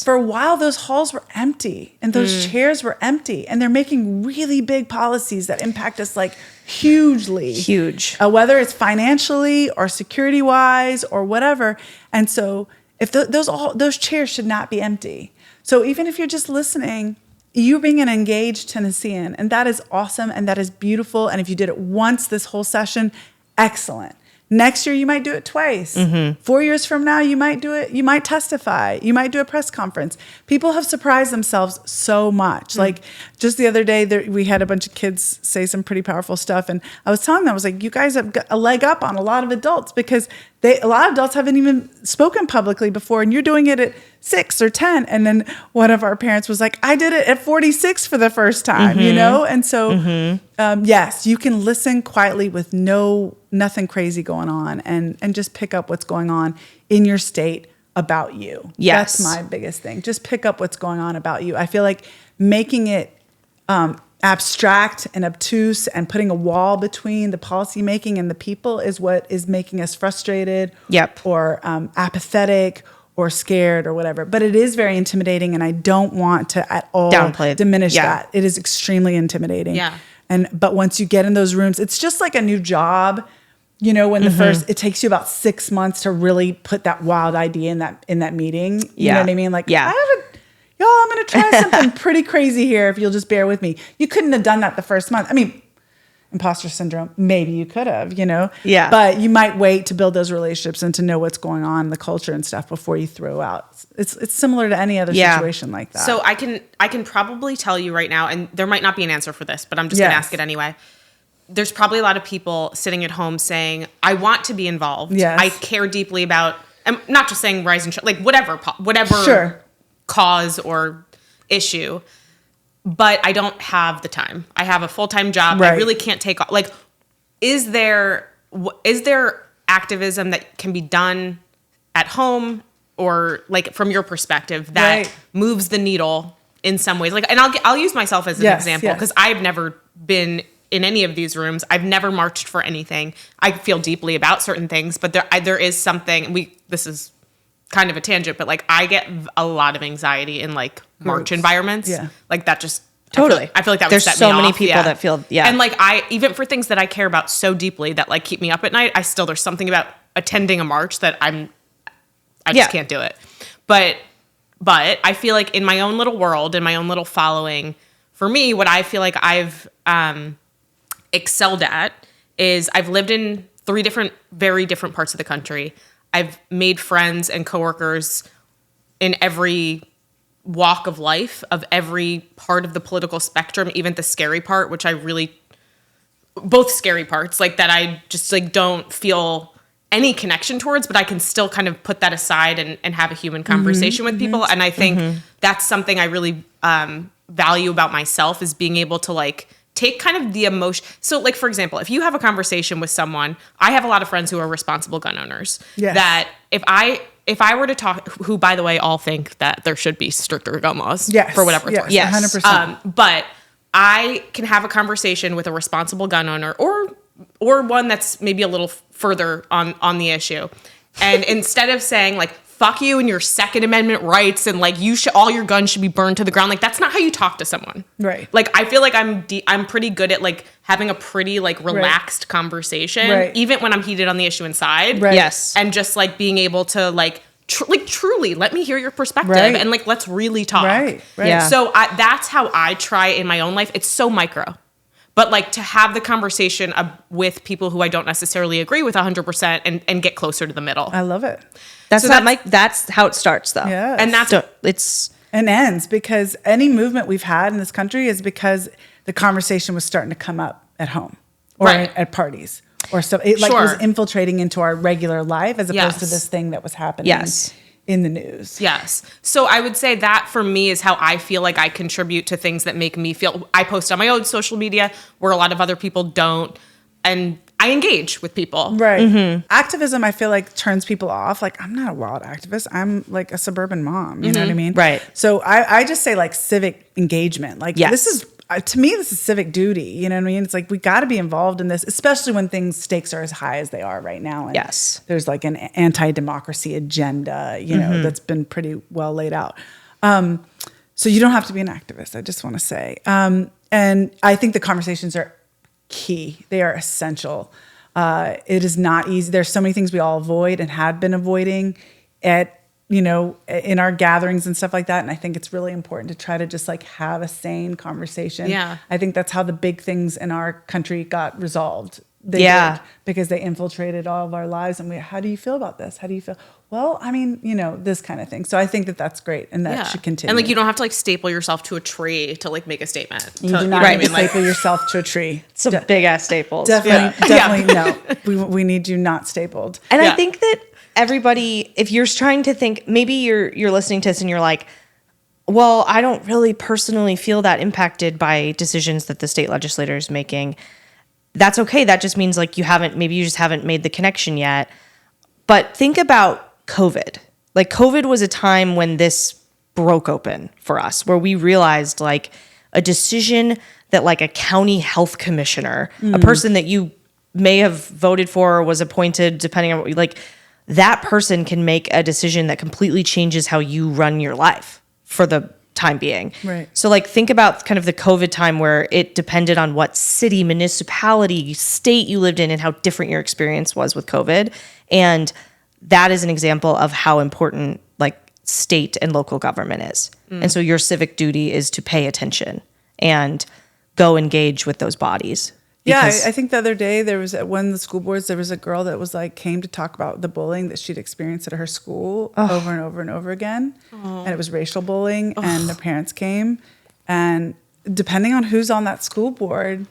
Speaker 3: For a while, those halls were empty and those chairs were empty, and they're making really big policies that impact us like hugely.
Speaker 2: Huge.
Speaker 3: Whether it's financially or security wise or whatever. And so if those chairs should not be empty. So even if you're just listening, you're being an engaged Tennessean, and that is awesome. And that is beautiful. And if you did it once this whole session, excellent. Next year, you might do it twice. 4 years from now, you might do it. You might testify. You might do a press conference. People have surprised themselves so much. Like just the other day, we had a bunch of kids say some pretty powerful stuff. And I was telling them, I was like, you guys have got a leg up on a lot of adults, because a lot of adults haven't even spoken publicly before. And you're doing it at 6 or 10. And then one of our parents was like, I did it at 46 for the first time, you know? And so, yes, you can listen quietly with nothing crazy going on, and just pick up what's going on in your state about you.
Speaker 2: Yes.
Speaker 3: That's my biggest thing. Just pick up what's going on about you. I feel like making it abstract and obtuse and putting a wall between the policymaking and the people is what is making us frustrated or apathetic or scared or whatever. But it is very intimidating, and I don't want to at all diminish that. It is extremely intimidating.
Speaker 1: Yeah.
Speaker 3: But once you get in those rooms, it's just like a new job. You know, when it takes you about 6 months to really put that wild idea in that meeting. You know what I mean? Like, I'm going to try something pretty crazy here if you'll just bear with me. You couldn't have done that the first month. I mean, imposter syndrome, maybe you could have, you know?
Speaker 2: Yeah.
Speaker 3: But you might wait to build those relationships and to know what's going on in the culture and stuff before you throw out. It's similar to any other situation like that.
Speaker 1: So I can probably tell you right now, and there might not be an answer for this, but I'm just going to ask it anyway. There's probably a lot of people sitting at home saying, I want to be involved.
Speaker 3: Yes.
Speaker 1: I care deeply about, I'm not just saying rise and shine, like whatever cause or issue, but I don't have the time. I have a full-time job. I really can't take off. Like, is there activism that can be done at home, or like from your perspective that moves the needle in some ways? Like, and I'll use myself as an example, because I've never been in any of these rooms. I've never marched for anything. I feel deeply about certain things, but there is something, this is kind of a tangent, but like I get a lot of anxiety in like march environments. Yeah. Like that just
Speaker 2: totally.
Speaker 1: I feel like that
Speaker 2: there's
Speaker 1: would set me off.
Speaker 2: There's so many people that feel
Speaker 1: And like even for things that I care about so deeply that like keep me up at night, there's something about attending a march that I just can't do it. But I feel like in my own little world, in my own little following, for me, what I feel like I've excelled at is I've lived in 3 very different parts of the country. I've made friends and coworkers in every walk of life, of every part of the political spectrum, even the scary part, which I really, both scary parts, like that I just like don't feel any connection towards, but I can still kind of put that aside and have a human conversation with people. And I think that's something I really value about myself, is being able to like take kind of the emotion. So like, for example, if you have a conversation with someone, I have a lot of friends who are responsible gun owners, that if I were to talk, who by the way, all think that there should be stricter gun laws for whatever it's worth.
Speaker 3: Yes, 100%.
Speaker 1: But I can have a conversation with a responsible gun owner or one that's maybe a little further on the issue. And instead of saying like, fuck you and your Second Amendment rights and like all your guns should be burned to the ground. Like that's not how you talk to someone.
Speaker 3: Right.
Speaker 1: Like I feel like I'm pretty good at like having a pretty like relaxed conversation, even when I'm heated on the issue inside.
Speaker 3: Right.
Speaker 2: Yes.
Speaker 1: And just like being able to like truly let me hear your perspective and like let's really talk.
Speaker 3: Right.
Speaker 2: Yeah.
Speaker 1: So that's how I try in my own life. It's so micro. But like to have the conversation with people who I don't necessarily agree with 100% and get closer to the middle.
Speaker 3: I love it.
Speaker 2: That's how it starts though.
Speaker 3: Yeah.
Speaker 1: And that's
Speaker 3: and ends, because any movement we've had in this country is because the conversation was starting to come up at home or at parties or stuff. It like was infiltrating into our regular life as opposed to this thing that was happening in the news.
Speaker 1: Yes. So I would say that for me is how I feel like I contribute to things that make me feel. I post on my own social media where a lot of other people don't. And I engage with people.
Speaker 3: Right. Activism, I feel like, turns people off. Like, I'm not a wild activist. I'm like a suburban mom. You know what I mean?
Speaker 2: Right.
Speaker 3: So I just say like civic engagement. Like this is, to me, this is civic duty. You know what I mean? It's like, we got to be involved in this, especially when stakes are as high as they are right now. And there's like an anti-democracy agenda, you know, that's been pretty well laid out. So you don't have to be an activist, I just want to say. And I think the conversations are key. They are essential. It is not easy. There's so many things we all avoid and have been avoiding in our gatherings and stuff like that. And I think it's really important to try to just like have a sane conversation.
Speaker 1: Yeah.
Speaker 3: I think that's how the big things in our country got resolved. They did, because they infiltrated all of our lives. And how do you feel about this? How do you feel? Well, I mean, this kind of thing. So I think that that's great, and that should continue.
Speaker 1: And like, you don't have to like staple yourself to a tree to like make a statement.
Speaker 3: You do not need to staple yourself to a tree.
Speaker 2: Some big ass staples.
Speaker 3: Definitely no. We need you not stapled.
Speaker 2: And I think that everybody, if you're trying to think, maybe you're listening to this and you're like, well, I don't really personally feel that impacted by decisions that the state legislature is making. That's okay. That just means like you just haven't made the connection yet. But think about COVID. Like COVID was a time when this broke open for us, where we realized like a decision that like a county health commissioner, a person that you may have voted for or was appointed, depending on what like, that person can make a decision that completely changes how you run your life for the time being.
Speaker 3: Right.
Speaker 2: So like think about kind of the COVID time where it depended on what city, municipality, state you lived in and how different your experience was with COVID. And that is an example of how important like state and local government is. And so your civic duty is to pay attention and go engage with those bodies.
Speaker 3: Yeah, I think the other day there was at one of the school boards, there was a girl that was like, came to talk about the bullying that she'd experienced at her school over and over and over again. And it was racial bullying, and the parents came. And depending on who's on that school board,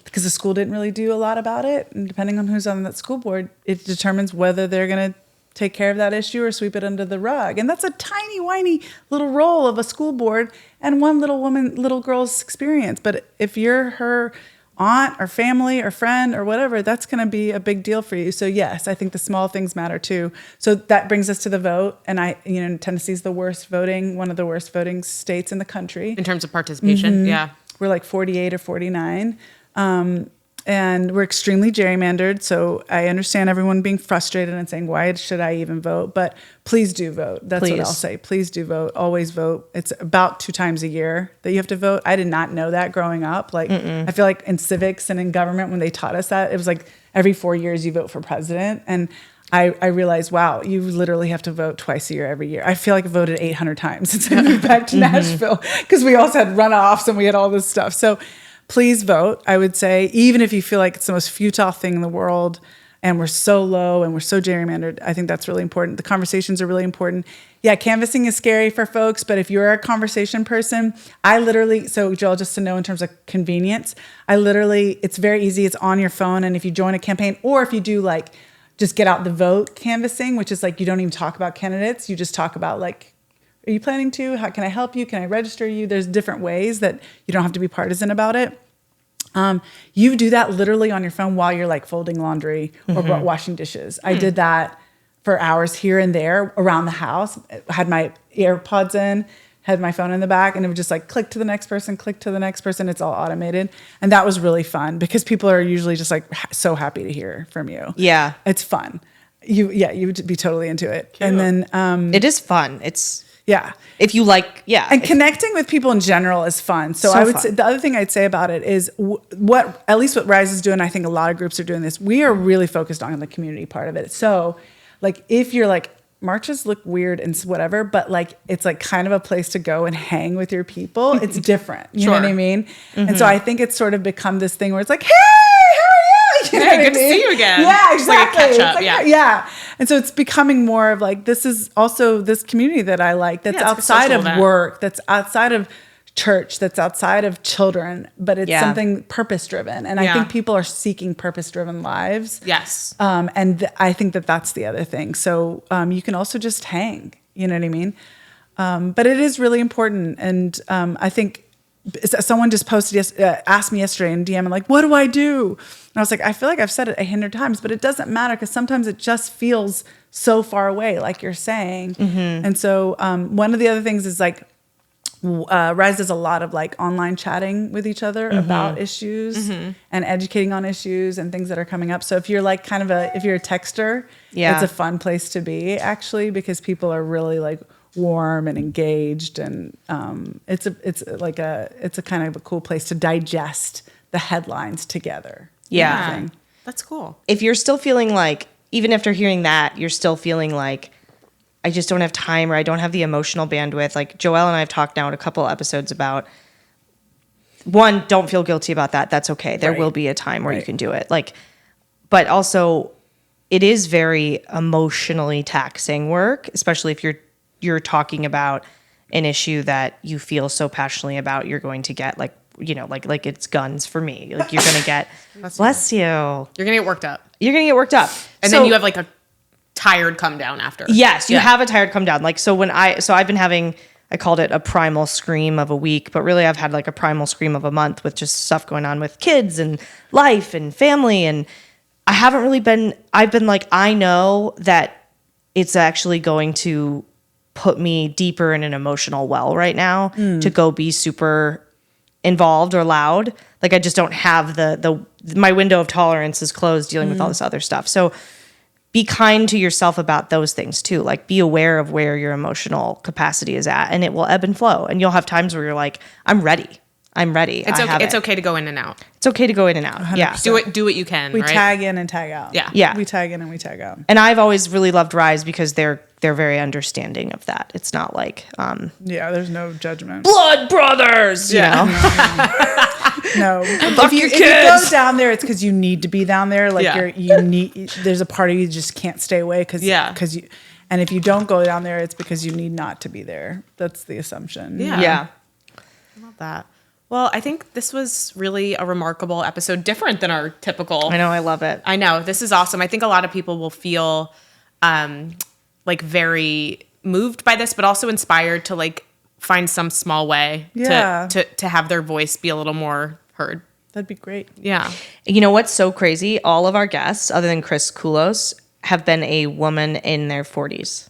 Speaker 3: because the school didn't really do a lot about it, and depending on who's on that school board, it determines whether they're going to take care of that issue or sweep it under the rug. And that's a tiny, whiny little role of a school board and one little girl's experience. But if you're her aunt or family or friend or whatever, that's going to be a big deal for you. So yes, I think the small things matter too. So that brings us to the vote. And Tennessee's one of the worst voting states in the country.
Speaker 1: In terms of participation,
Speaker 3: We're like 48 or 49. And we're extremely gerrymandered. So I understand everyone being frustrated and saying, why should I even vote? But please do vote. That's what I'll say. Please do vote. Always vote. It's about 2 times a year that you have to vote. I did not know that growing up. Like, I feel like in civics and in government, when they taught us that, it was like every 4 years you vote for president. And I realized, wow, you literally have to vote twice a year every year. I feel like I voted 800 times since I moved back to Nashville because we also had runoffs and we had all this stuff. So please vote. I would say, even if you feel like it's the most futile thing in the world and we're so low and we're so gerrymandered, I think that's really important. The conversations are really important. Yeah, canvassing is scary for folks, but if you're a conversation person, so Joel, just to know in terms of convenience, it's very easy. It's on your phone. And if you join a campaign, or if you do like, just get out the vote canvassing, which is like, you don't even talk about candidates. You just talk about like, are you planning to? How can I help you? Can I register you? There's different ways that you don't have to be partisan about it. You do that literally on your phone while you're like folding laundry or washing dishes. I did that for hours here and there around the house. I had my AirPods in, had my phone in the back, and it would just like click to the next person, click to the next person. It's all automated. And that was really fun because people are usually just like so happy to hear from you.
Speaker 2: Yeah.
Speaker 3: It's fun. You would be totally into it.
Speaker 1: Cute.
Speaker 3: And then
Speaker 2: it is fun.
Speaker 3: Yeah.
Speaker 2: If you like, yeah.
Speaker 3: And connecting with people in general is fun. So I would say the other thing I'd say about it is at least what Rise is doing, I think a lot of groups are doing this. We are really focused on the community part of it. So like, if you're like, marches look weird and whatever, but like, it's like kind of a place to go and hang with your people. It's different. You know what I mean? And so I think it's sort of become this thing where it's like, hey, how are you? You know what
Speaker 1: good
Speaker 3: I mean?
Speaker 1: to see you again.
Speaker 3: Yeah, exactly.
Speaker 1: It's like a catch up.
Speaker 3: Yeah. And so it's becoming more of like, this is also this community that I like, that's outside of work, that's outside of church, that's outside of children, but it's something purpose-driven. And I think people are seeking purpose-driven lives.
Speaker 1: Yes.
Speaker 3: And I think that's the other thing. So you can also just hang, you know what I mean? But it is really important. And I think someone just asked me yesterday in DM, like, what do I do? And I was like, I feel like I've said it 100 times, but it doesn't matter because sometimes it just feels so far away, like you're saying. And so one of the other things is like, Rise does a lot of like online chatting with each other about issues and educating on issues and things that are coming up. So if you're like if you're a texter, it's a fun place to be actually, because people are really like warm and engaged, and it's a kind of a cool place to digest the headlines together.
Speaker 2: Yeah.
Speaker 1: That's cool.
Speaker 2: If you're still feeling like, even after hearing that, you're still feeling like, I just don't have time, or I don't have the emotional bandwidth. Like Joelle and I have talked now in a couple episodes about, one, don't feel guilty about that. That's okay. There will be a time where you can do it. Like, but also it is very emotionally taxing work, especially if you're talking about an issue that you feel so passionately about. You're going to get like it's guns for me. Like you're going to get, bless you. You're
Speaker 1: going to get worked up.
Speaker 2: And
Speaker 1: then you have like a tired come down after.
Speaker 2: Yes, you have a tired come down. Like, so I've been having, I called it a primal scream of a week, but really I've had like a primal scream of a month with just stuff going on with kids and life and family. And I haven't really I've been like, I know that it's actually going to put me deeper in an emotional well right now to go be super involved or loud. Like I just don't have my window of tolerance is closed dealing with all this other stuff. So be kind to yourself about those things too. Like be aware of where your emotional capacity is at, and it will ebb and flow. And you'll have times where you're like, I'm ready.
Speaker 1: It's okay to go in and out.
Speaker 2: It's okay to go in and out. 100%. Yeah.
Speaker 1: Do what you can.
Speaker 3: We
Speaker 1: right?
Speaker 3: tag in and tag out.
Speaker 2: Yeah.
Speaker 3: We tag in and we tag out.
Speaker 2: And I've always really loved Rise because they're very understanding of that. It's not like
Speaker 3: there's no judgment.
Speaker 2: Blood brothers, you know.
Speaker 3: No.
Speaker 2: Fuck your kids.
Speaker 3: If you go down there, it's because you need to be down there. Like there's a part of you just can't stay away because you. And if you don't go down there, it's because you need not to be there. That's the assumption.
Speaker 2: Yeah.
Speaker 1: I love that. Well, I think this was really a remarkable episode, different than our typical.
Speaker 2: I know, I love it.
Speaker 1: I know, this is awesome. I think a lot of people will feel like very moved by this, but also inspired to like find some small way to have their voice be a little more heard.
Speaker 3: That'd be great.
Speaker 1: Yeah.
Speaker 2: You know what's so crazy? All of our guests, other than Chris Koulos, have been a woman in their 40s.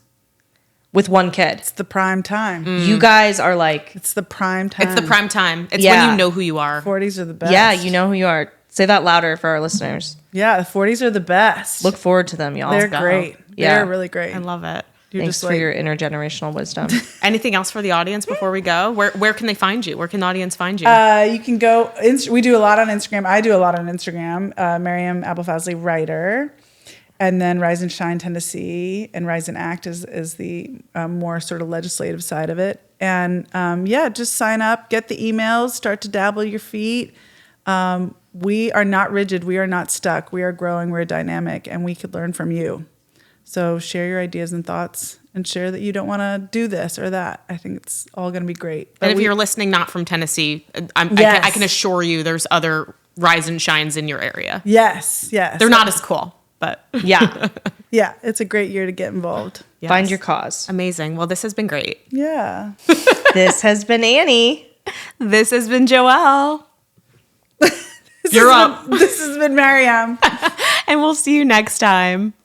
Speaker 2: With one kid.
Speaker 3: It's the prime time.
Speaker 2: You guys are like...
Speaker 3: It's the prime time.
Speaker 1: It's the prime time. It's when you know who you are.
Speaker 3: 40s are the best.
Speaker 2: Yeah, you know who you are. Say that louder for our listeners.
Speaker 3: Yeah, the 40s are the best.
Speaker 2: Look forward to them, y'all.
Speaker 3: They're great.
Speaker 2: Yeah.
Speaker 3: They're really great.
Speaker 1: I love it.
Speaker 2: Thanks for your intergenerational wisdom.
Speaker 1: Anything else for the audience before we go? Where can they find you? Where can the audience find you?
Speaker 3: You can go... we do a lot on Instagram. I do a lot on Instagram. Maryam Abolfazli, writer. And then Rise and Shine Tennessee and Rise and Act is the more sort of legislative side of it. And just sign up, get the emails, start to dabble your feet. We are not rigid. We are not stuck. We are growing. We're dynamic, and we could learn from you. So share your ideas and thoughts, and share that you don't want to do this or that. I think it's all going to be great.
Speaker 1: But and if you're listening not from Tennessee, I can assure you there's other Rise and Shines in your area.
Speaker 3: Yes.
Speaker 1: They're not as cool, but
Speaker 2: yeah.
Speaker 3: Yeah, it's a great year to get involved.
Speaker 2: Yes. Find your cause.
Speaker 1: Amazing. Well, this has been great.
Speaker 3: Yeah.
Speaker 2: This has been Annie.
Speaker 1: This has been Joelle. You're up.
Speaker 3: This has been Maryam.
Speaker 1: And we'll see you next time.